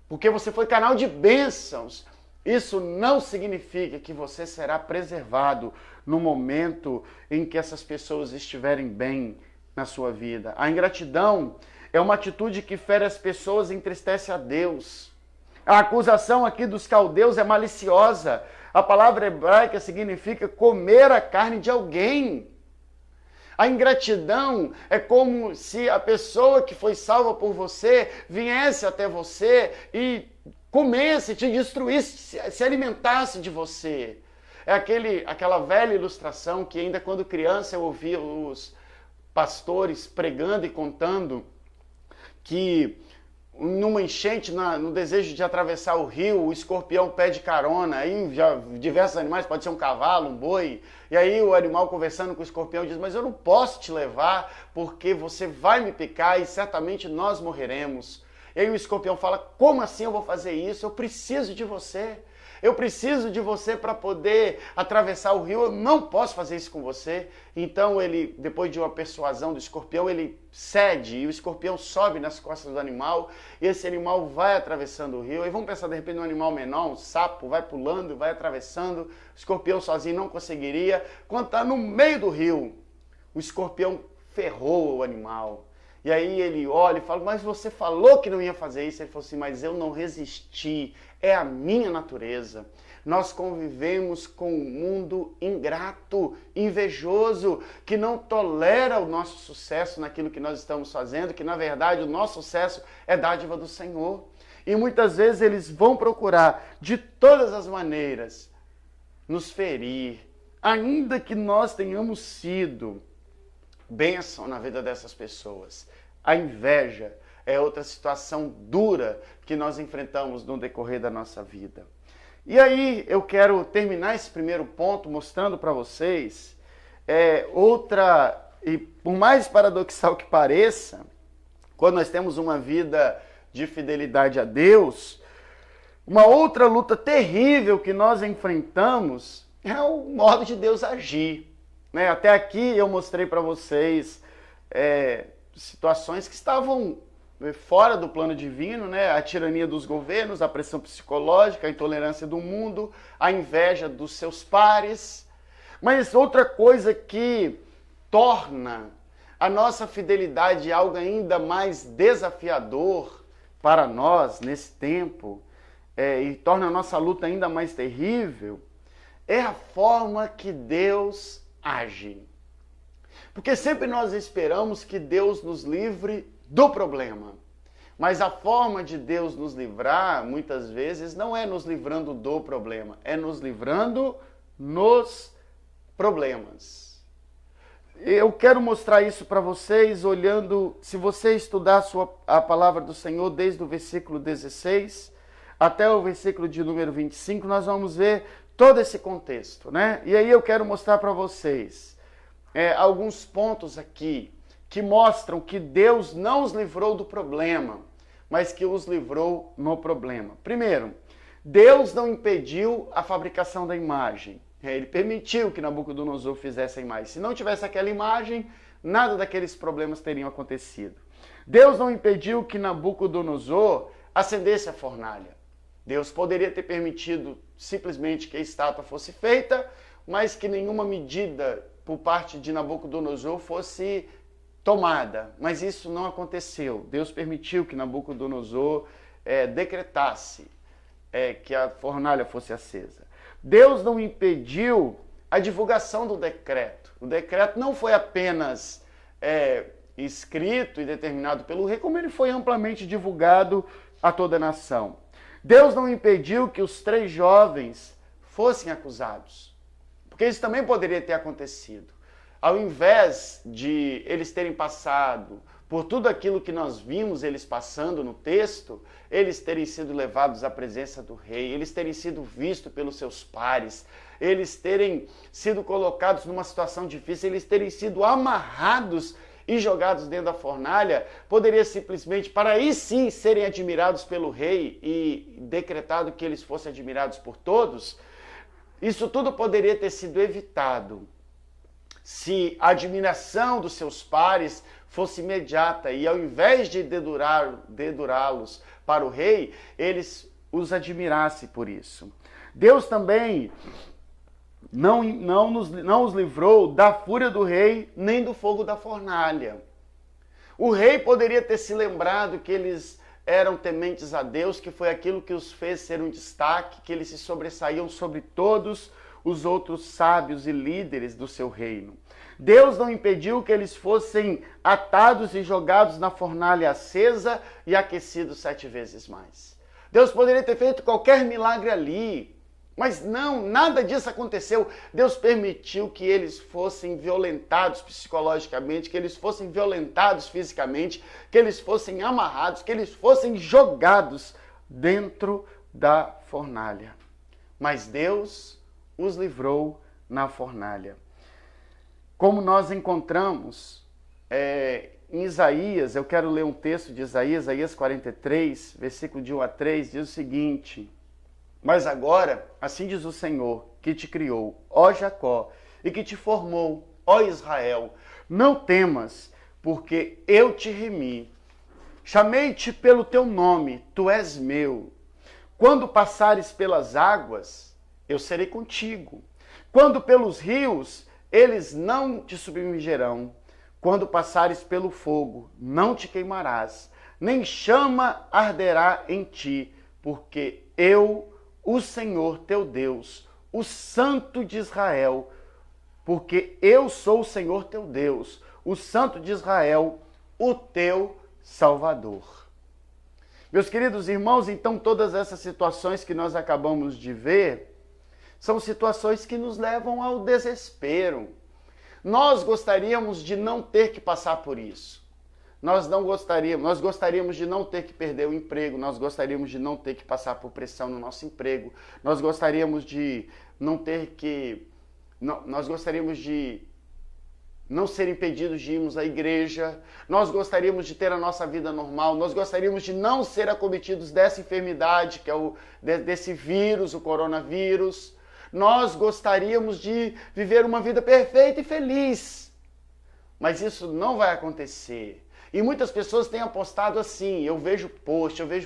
porque você foi canal de bênçãos. Isso não significa que você será preservado no momento em que essas pessoas estiverem bem na sua vida. A ingratidão é uma atitude que fere as pessoas e entristece a Deus. A acusação aqui dos caldeus é maliciosa. A palavra hebraica significa comer a carne de alguém. A ingratidão é como se a pessoa que foi salva por você viesse até você e comesse, te destruísse, se alimentasse de você. É aquela velha ilustração que ainda quando criança eu ouvia os pastores pregando e contando que numa enchente, no desejo de atravessar o rio, o escorpião pede carona, aí já diversos animais, pode ser um cavalo, um boi, e aí o animal conversando com o escorpião diz, mas eu não posso te levar porque você vai me picar e certamente nós morreremos. E aí o escorpião fala, como assim eu vou fazer isso? Eu preciso de você. Eu preciso de você para poder atravessar o rio, eu não posso fazer isso com você. Então ele, depois de uma persuasão do escorpião, ele cede e o escorpião sobe nas costas do animal e esse animal vai atravessando o rio. E vamos pensar de repente num animal menor, um sapo, vai pulando, vai atravessando, o escorpião sozinho não conseguiria. Quando está no meio do rio, o escorpião ferrou o animal. E aí ele olha e fala, mas você falou que não ia fazer isso. Ele falou assim, mas eu não resisti, é a minha natureza. Nós convivemos com um mundo ingrato, invejoso, que não tolera o nosso sucesso naquilo que nós estamos fazendo, que na verdade o nosso sucesso é dádiva do Senhor. E muitas vezes eles vão procurar de todas as maneiras nos ferir, ainda que nós tenhamos sido bênção na vida dessas pessoas. A inveja é outra situação dura que nós enfrentamos no decorrer da nossa vida. E aí eu quero terminar esse primeiro ponto mostrando para vocês outra, e por mais paradoxal que pareça, quando nós temos uma vida de fidelidade a Deus, uma outra luta terrível que nós enfrentamos é o modo de Deus agir. Até aqui eu mostrei para vocês situações que estavam fora do plano divino, a tirania dos governos, a pressão psicológica, a intolerância do mundo, a inveja dos seus pares. Mas outra coisa que torna a nossa fidelidade algo ainda mais desafiador para nós nesse tempo e torna a nossa luta ainda mais terrível é a forma que Deus age. Porque sempre nós esperamos que Deus nos livre do problema. Mas a forma de Deus nos livrar, muitas vezes, não é nos livrando do problema, é nos livrando nos problemas. Eu quero mostrar isso para vocês olhando, se você estudar a palavra do Senhor desde o versículo 16 até o versículo de número 25, nós vamos ver todo esse contexto, E aí eu quero mostrar para vocês alguns pontos aqui que mostram que Deus não os livrou do problema, mas que os livrou no problema. Primeiro, Deus não impediu a fabricação da imagem. Ele permitiu que Nabucodonosor fizesse a imagem. Se não tivesse aquela imagem, nada daqueles problemas teriam acontecido. Deus não impediu que Nabucodonosor acendesse a fornalha. Deus poderia ter permitido simplesmente que a estátua fosse feita, mas que nenhuma medida por parte de Nabucodonosor fosse tomada. Mas isso não aconteceu. Deus permitiu que Nabucodonosor decretasse que a fornalha fosse acesa. Deus não impediu a divulgação do decreto. O decreto não foi apenas escrito e determinado pelo rei, como ele foi amplamente divulgado a toda a nação. Deus não impediu que os 3 jovens fossem acusados, porque isso também poderia ter acontecido. Ao invés de eles terem passado por tudo aquilo que nós vimos eles passando no texto, eles terem sido levados à presença do rei, eles terem sido vistos pelos seus pares, eles terem sido colocados numa situação difícil, eles terem sido amarrados e jogados dentro da fornalha, poderia simplesmente, para aí sim serem admirados pelo rei e decretado que eles fossem admirados por todos, isso tudo poderia ter sido evitado se a admiração dos seus pares fosse imediata e ao invés de dedurá-los para o rei, eles os admirassem por isso. Deus também não os livrou da fúria do rei, nem do fogo da fornalha. O rei poderia ter se lembrado que eles eram tementes a Deus, que foi aquilo que os fez ser um destaque, que eles se sobressaíam sobre todos os outros sábios e líderes do seu reino. Deus não impediu que eles fossem atados e jogados na fornalha acesa e aquecidos 7 vezes mais. Deus poderia ter feito qualquer milagre ali, mas não, nada disso aconteceu. Deus permitiu que eles fossem violentados psicologicamente, que eles fossem violentados fisicamente, que eles fossem amarrados, que eles fossem jogados dentro da fornalha. Mas Deus os livrou na fornalha. Como nós encontramos em Isaías, eu quero ler um texto de Isaías 43, versículo de 1 a 3, diz o seguinte: Mas agora, assim diz o Senhor, que te criou, ó Jacó, e que te formou, ó Israel, não temas, porque eu te remi. Chamei-te pelo teu nome, tu és meu. Quando passares pelas águas, eu serei contigo. Quando pelos rios, eles não te submergerão. Quando passares pelo fogo, não te queimarás, nem chama arderá em ti, porque eu, o Senhor teu Deus, o Santo de Israel, porque eu sou o Senhor teu Deus, o Santo de Israel, o teu Salvador. Meus queridos irmãos, então todas essas situações que nós acabamos de ver são situações que nos levam ao desespero. Nós gostaríamos de não ter que passar por isso. Nós gostaríamos de não ter que perder o emprego, nós gostaríamos de não ter que passar por pressão no nosso emprego, nós gostaríamos de não ser impedidos de irmos à igreja, nós gostaríamos de ter a nossa vida normal, nós gostaríamos de não ser acometidos dessa enfermidade, que é desse vírus, o coronavírus. Nós gostaríamos de viver uma vida perfeita e feliz, mas isso não vai acontecer. E muitas pessoas têm apostado assim, eu vejo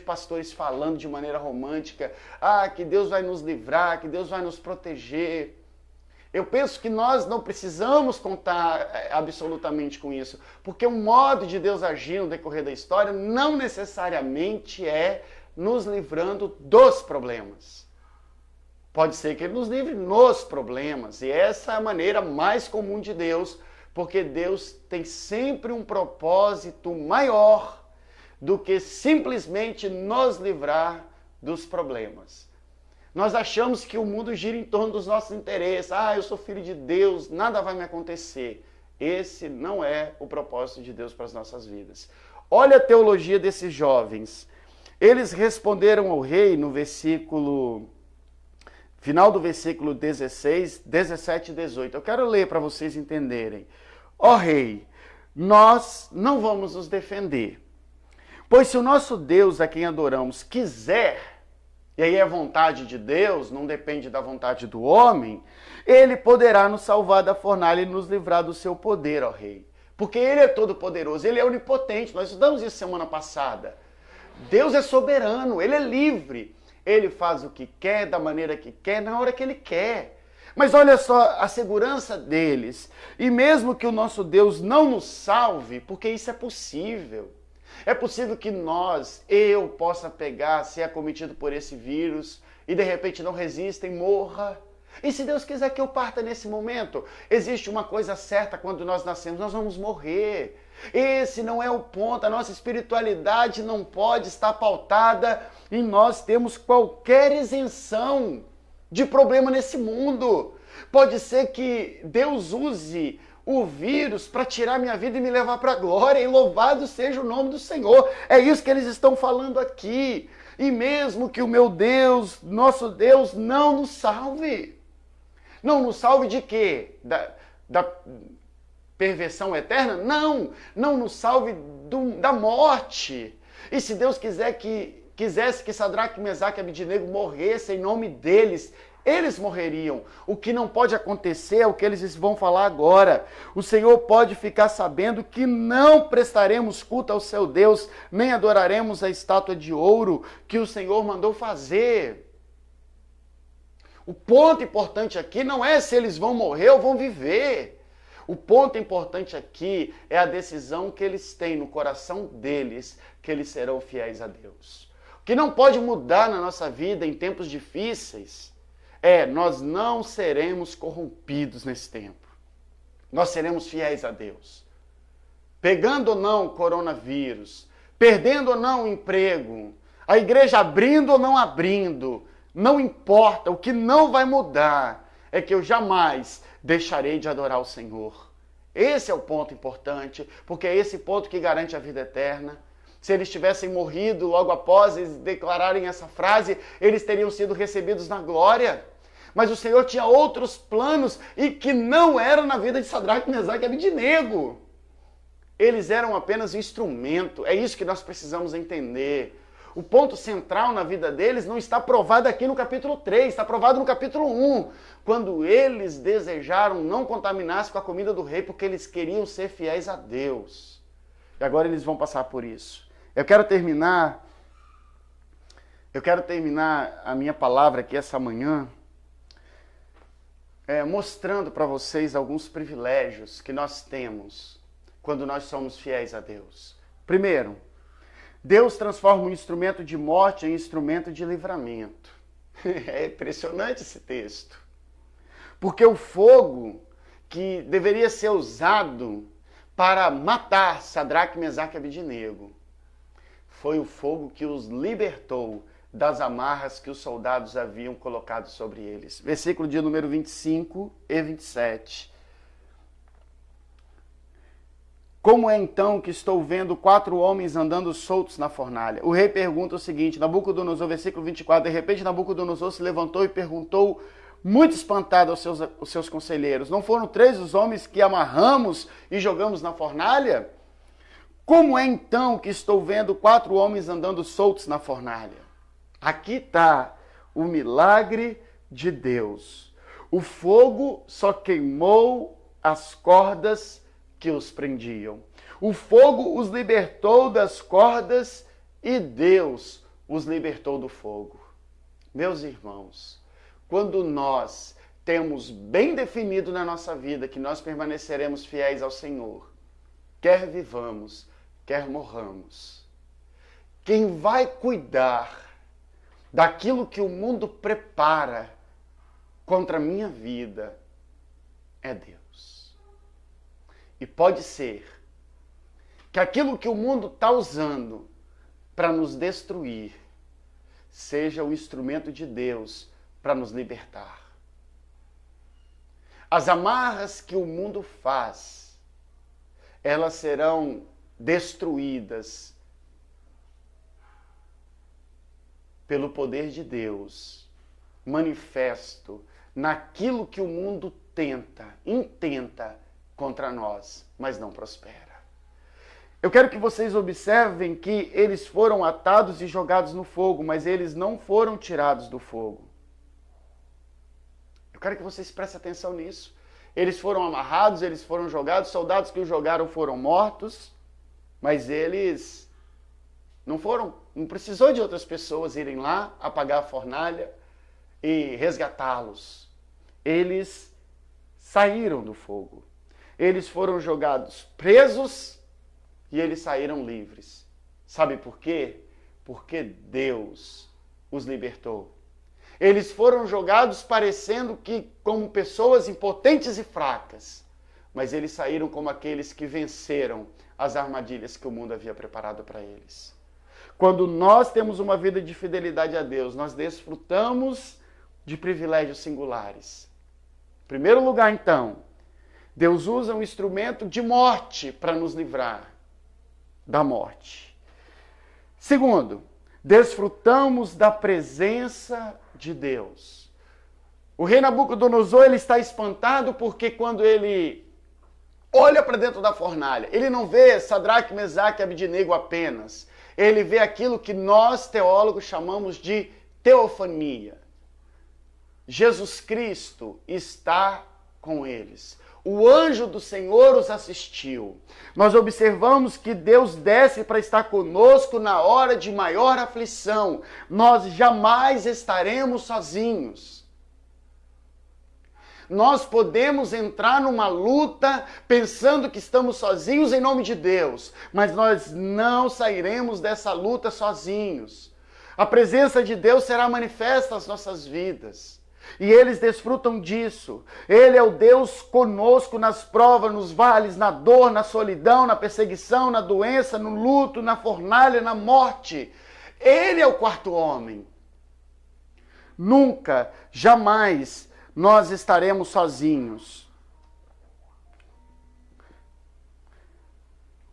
pastores falando de maneira romântica, que Deus vai nos livrar, que Deus vai nos proteger. Eu penso que nós não precisamos contar absolutamente com isso, porque o modo de Deus agir no decorrer da história não necessariamente é nos livrando dos problemas. Pode ser que Ele nos livre nos problemas, e essa é a maneira mais comum de Deus, porque Deus tem sempre um propósito maior do que simplesmente nos livrar dos problemas. Nós achamos que o mundo gira em torno dos nossos interesses. Eu sou filho de Deus, nada vai me acontecer. Esse não é o propósito de Deus para as nossas vidas. Olha a teologia desses jovens. Eles responderam ao rei no final do versículo 16, 17 e 18. Eu quero ler para vocês entenderem. Ó rei, nós não vamos nos defender, pois se o nosso Deus, a quem adoramos, quiser, e aí é vontade de Deus, não depende da vontade do homem, ele poderá nos salvar da fornalha e nos livrar do seu poder, ó Rei. Porque ele é todo poderoso, ele é onipotente, nós estudamos isso semana passada. Deus é soberano, ele é livre, ele faz o que quer, da maneira que quer, na hora que ele quer. Mas olha só a segurança deles, e mesmo que o nosso Deus não nos salve, porque isso é possível que eu possa pegar, ser acometido por esse vírus e de repente não resista e morra. E se Deus quiser que eu parta nesse momento, existe uma coisa certa: quando nós nascemos, nós vamos morrer. Esse não é o ponto, a nossa espiritualidade não pode estar pautada em nós termos qualquer isenção de problema nesse mundo. Pode ser que Deus use o vírus para tirar minha vida e me levar para a glória, e louvado seja o nome do Senhor. É isso que eles estão falando aqui. E mesmo que o meu Deus, nosso Deus, não nos salve. Não nos salve de quê? Da perversão eterna? Não nos salve da morte. E se Deus quisesse que Sadraque, Mesaque e Abidnego morressem em nome deles, eles morreriam. O que não pode acontecer é o que eles vão falar agora. O Senhor pode ficar sabendo que não prestaremos culto ao seu Deus, nem adoraremos a estátua de ouro que o Senhor mandou fazer. O ponto importante aqui não é se eles vão morrer ou vão viver. O ponto importante aqui é a decisão que eles têm no coração deles, que eles serão fiéis a Deus. O que não pode mudar na nossa vida em tempos difíceis nós não seremos corrompidos nesse tempo. Nós seremos fiéis a Deus. Pegando ou não o coronavírus, perdendo ou não o emprego, a igreja abrindo ou não abrindo, não importa. O que não vai mudar é que eu jamais deixarei de adorar o Senhor. Esse é o ponto importante, porque é esse ponto que garante a vida eterna. Se eles tivessem morrido logo após eles declararem essa frase, eles teriam sido recebidos na glória. Mas o Senhor tinha outros planos e que não eram na vida de Sadraque, Mesaque e Abidnego. Eles eram apenas um instrumento. É isso que nós precisamos entender. O ponto central na vida deles não está provado aqui no capítulo 3, está provado no capítulo 1, quando eles desejaram não contaminar-se com a comida do rei, porque eles queriam ser fiéis a Deus. E agora eles vão passar por isso. Eu quero terminar a minha palavra aqui essa manhã mostrando para vocês alguns privilégios que nós temos quando nós somos fiéis a Deus. Primeiro, Deus transforma um instrumento de morte em instrumento de livramento. É impressionante esse texto. Porque o fogo que deveria ser usado para matar Sadraque, Mesaque e Abidnego foi o fogo que os libertou das amarras que os soldados haviam colocado sobre eles. Versículo de número 25 e 27. Como é então que estou vendo 4 homens andando soltos na fornalha? O rei pergunta o seguinte, Nabucodonosor, versículo 24, de repente Nabucodonosor se levantou e perguntou, muito espantado aos seus conselheiros, não foram 3 os homens que amarramos e jogamos na fornalha? Como é então que estou vendo 4 homens andando soltos na fornalha? Aqui está o milagre de Deus. O fogo só queimou as cordas que os prendiam. O fogo os libertou das cordas e Deus os libertou do fogo. Meus irmãos, quando nós temos bem definido na nossa vida que nós permaneceremos fiéis ao Senhor, quer vivamos, quer morramos, quem vai cuidar daquilo que o mundo prepara contra a minha vida é Deus. E pode ser que aquilo que o mundo está usando para nos destruir seja o instrumento de Deus para nos libertar. As amarras que o mundo faz, elas serão destruídas pelo poder de Deus, manifesto naquilo que o mundo intenta contra nós, mas não prospera. Eu quero que vocês observem que eles foram atados e jogados no fogo, mas eles não foram tirados do fogo. Eu quero que vocês prestem atenção nisso. Eles foram amarrados, eles foram jogados, soldados que os jogaram foram mortos, mas eles não foram, não precisou de outras pessoas irem lá, apagar a fornalha e resgatá-los. Eles saíram do fogo. Eles foram jogados presos e eles saíram livres. Sabe por quê? Porque Deus os libertou. Eles foram jogados parecendo que como pessoas impotentes e fracas, mas eles saíram como aqueles que venceram as armadilhas que o mundo havia preparado para eles. Quando nós temos uma vida de fidelidade a Deus, nós desfrutamos de privilégios singulares. Em primeiro lugar, então, Deus usa um instrumento de morte para nos livrar da morte. Segundo, desfrutamos da presença de Deus. O rei Nabucodonosor, ele está espantado porque quando ele olha para dentro da fornalha, ele não vê Sadraque, Mesaque e Abednego apenas. Ele vê aquilo que nós, teólogos, chamamos de teofania. Jesus Cristo está com eles. O anjo do Senhor os assistiu. Nós observamos que Deus desce para estar conosco na hora de maior aflição. Nós jamais estaremos sozinhos. Nós podemos entrar numa luta pensando que estamos sozinhos em nome de Deus, mas nós não sairemos dessa luta sozinhos. A presença de Deus será manifesta nas nossas vidas. E eles desfrutam disso. Ele é o Deus conosco nas provas, nos vales, na dor, na solidão, na perseguição, na doença, no luto, na fornalha, na morte. Ele é o quarto homem. Nunca, jamais nós estaremos sozinhos.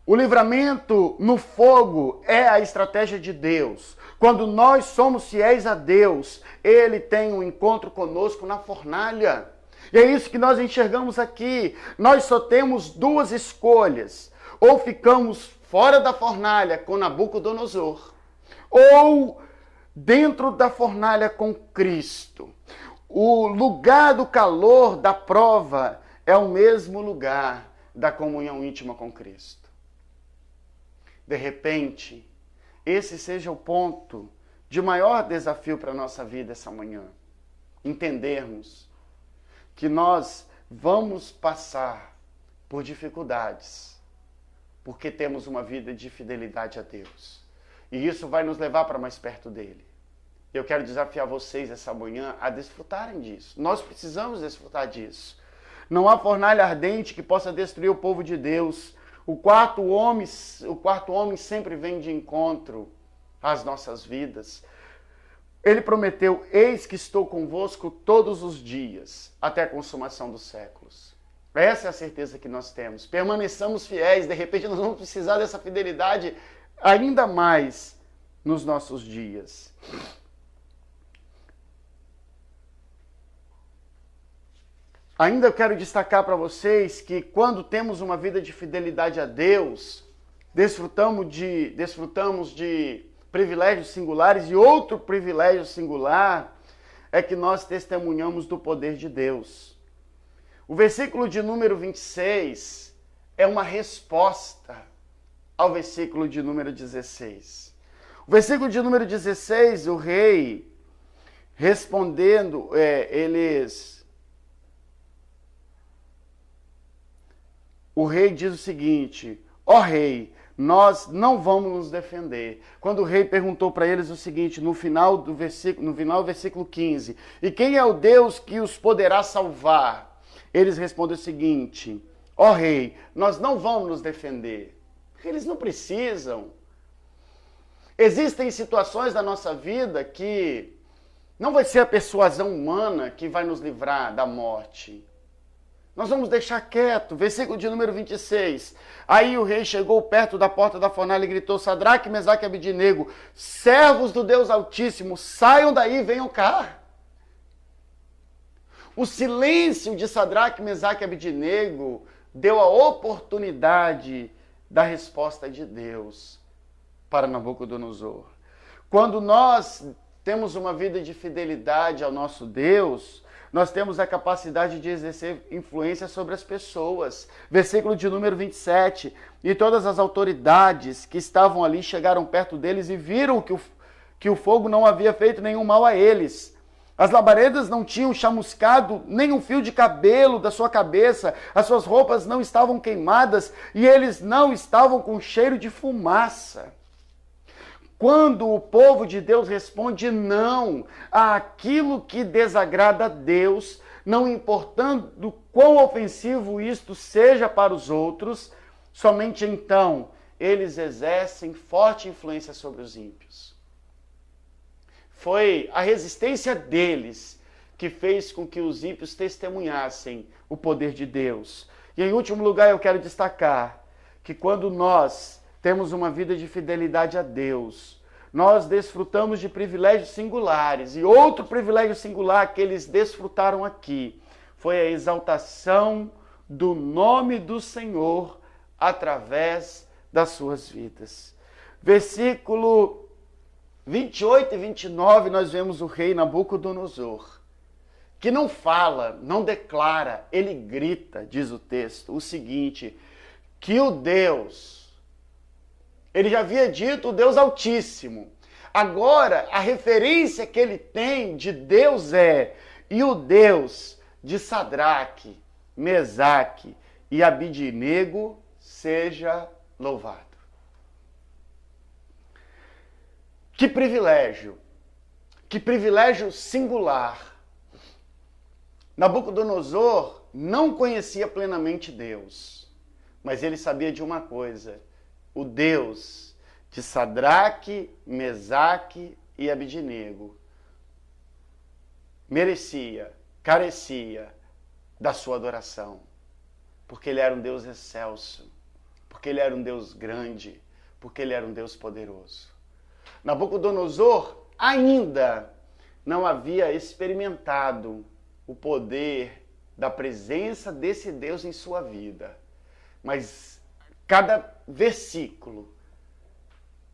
O livramento no fogo é a estratégia de Deus. Quando nós somos fiéis a Deus, Ele tem um encontro conosco na fornalha. E é isso que nós enxergamos aqui. Nós só temos duas escolhas. Ou ficamos fora da fornalha com Nabucodonosor, ou dentro da fornalha com Cristo. O lugar do calor da prova é o mesmo lugar da comunhão íntima com Cristo. De repente, esse seja o ponto de maior desafio para a nossa vida essa manhã. Entendermos que nós vamos passar por dificuldades, porque temos uma vida de fidelidade a Deus. E isso vai nos levar para mais perto dele. Eu quero desafiar vocês essa manhã a desfrutarem disso. Nós precisamos desfrutar disso. Não há fornalha ardente que possa destruir o povo de Deus. O quarto homem sempre vem de encontro às nossas vidas. Ele prometeu: eis que estou convosco todos os dias, até a consumação dos séculos. Essa é a certeza que nós temos. Permaneçamos fiéis, de repente nós vamos precisar dessa fidelidade ainda mais nos nossos dias. Ainda eu quero destacar para vocês que quando temos uma vida de fidelidade a Deus, desfrutamos de privilégios singulares, e outro privilégio singular é que nós testemunhamos do poder de Deus. O versículo de número 26 é uma resposta ao versículo de número 16. O versículo de número 16, o rei respondendo, o rei diz o seguinte: ó rei, nós não vamos nos defender. Quando o rei perguntou para eles o seguinte, no final do versículo 15, e quem é o Deus que os poderá salvar? Eles respondem o seguinte: ó rei, nós não vamos nos defender. Eles não precisam. Existem situações da nossa vida que não vai ser a persuasão humana que vai nos livrar da morte. Nós vamos deixar quieto. Versículo de número 26. Aí o rei chegou perto da porta da fornalha e gritou: Sadraque, Mesaque e Abednego, servos do Deus Altíssimo, saiam daí e venham cá. O silêncio de Sadraque, Mesaque e Abednego deu a oportunidade da resposta de Deus para Nabucodonosor. Quando nós temos uma vida de fidelidade ao nosso Deus, nós temos a capacidade de exercer influência sobre as pessoas. Versículo de número 27. E todas as autoridades que estavam ali chegaram perto deles e viram que o fogo não havia feito nenhum mal a eles. As labaredas não tinham chamuscado nem um fio de cabelo da sua cabeça, as suas roupas não estavam queimadas e eles não estavam com cheiro de fumaça. Quando o povo de Deus responde não àquilo que desagrada a Deus, não importando quão ofensivo isto seja para os outros, somente então eles exercem forte influência sobre os ímpios. Foi a resistência deles que fez com que os ímpios testemunhassem o poder de Deus. E em último lugar eu quero destacar que quando nós temos uma vida de fidelidade a Deus, nós desfrutamos de privilégios singulares. E outro privilégio singular que eles desfrutaram aqui foi a exaltação do nome do Senhor através das suas vidas. Versículo 28 e 29, nós vemos o rei Nabucodonosor, que não fala, não declara, ele grita, diz o texto, o seguinte, que o Deus, ele já havia dito o Deus Altíssimo, agora a referência que ele tem de Deus é, e o Deus de Sadraque, Mesaque e Abidnego seja louvado. Que privilégio singular. Nabucodonosor não conhecia plenamente Deus, mas ele sabia de uma coisa, o Deus de Sadraque, Mesaque e Abidnego merecia, carecia da sua adoração, porque ele era um Deus excelso, porque ele era um Deus grande, porque ele era um Deus poderoso. Nabucodonosor ainda não havia experimentado o poder da presença desse Deus em sua vida. Mas cada versículo,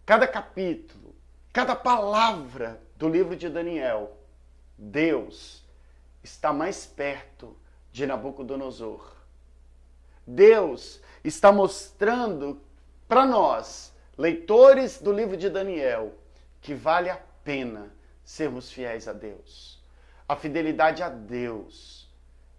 cada capítulo, cada palavra do livro de Daniel, Deus está mais perto de Nabucodonosor. Deus está mostrando para nós, leitores do livro de Daniel, que vale a pena sermos fiéis a Deus. A fidelidade a Deus,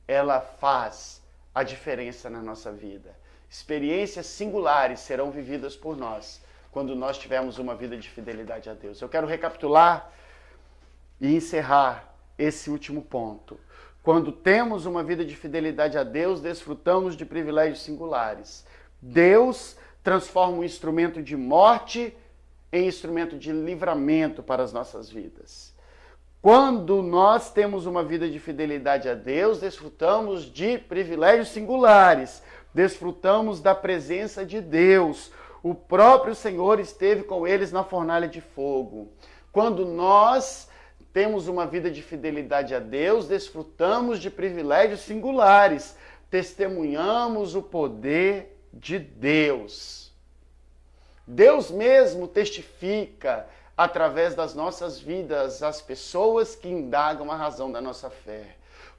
ela faz a diferença na nossa vida. Experiências singulares serão vividas por nós quando nós tivermos uma vida de fidelidade a Deus. Eu quero recapitular e encerrar esse último ponto. Quando temos uma vida de fidelidade a Deus, desfrutamos de privilégios singulares. Deus transforma um instrumento de morte em instrumento de livramento para as nossas vidas. Quando nós temos uma vida de fidelidade a Deus, desfrutamos de privilégios singulares, desfrutamos da presença de Deus. O próprio Senhor esteve com eles na fornalha de fogo. Quando nós temos uma vida de fidelidade a Deus, desfrutamos de privilégios singulares, testemunhamos o poder de Deus. Deus mesmo testifica através das nossas vidas às pessoas que indagam a razão da nossa fé.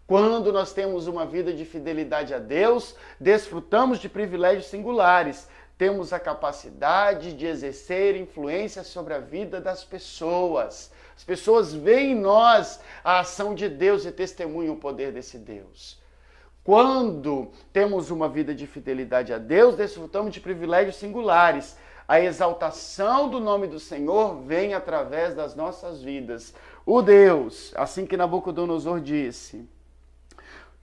Quando nós temos uma vida de fidelidade a Deus, desfrutamos de privilégios singulares, temos a capacidade de exercer influência sobre a vida das pessoas. As pessoas veem em nós a ação de Deus e testemunham o poder desse Deus. Quando temos uma vida de fidelidade a Deus, desfrutamos de privilégios singulares. A exaltação do nome do Senhor vem através das nossas vidas. O Deus, assim que Nabucodonosor disse,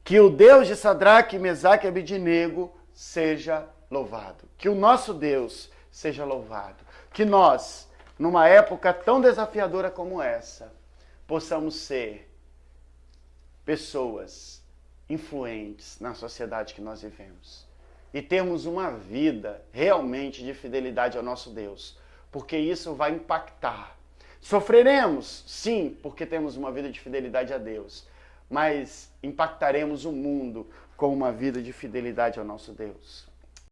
que o Deus de Sadraque, Mesaque e Abidnego seja louvado. Que o nosso Deus seja louvado. Que nós, numa época tão desafiadora como essa, possamos ser pessoas influentes na sociedade que nós vivemos. E termos uma vida realmente de fidelidade ao nosso Deus, porque isso vai impactar. Sofreremos, sim, porque temos uma vida de fidelidade a Deus, mas impactaremos o mundo com uma vida de fidelidade ao nosso Deus.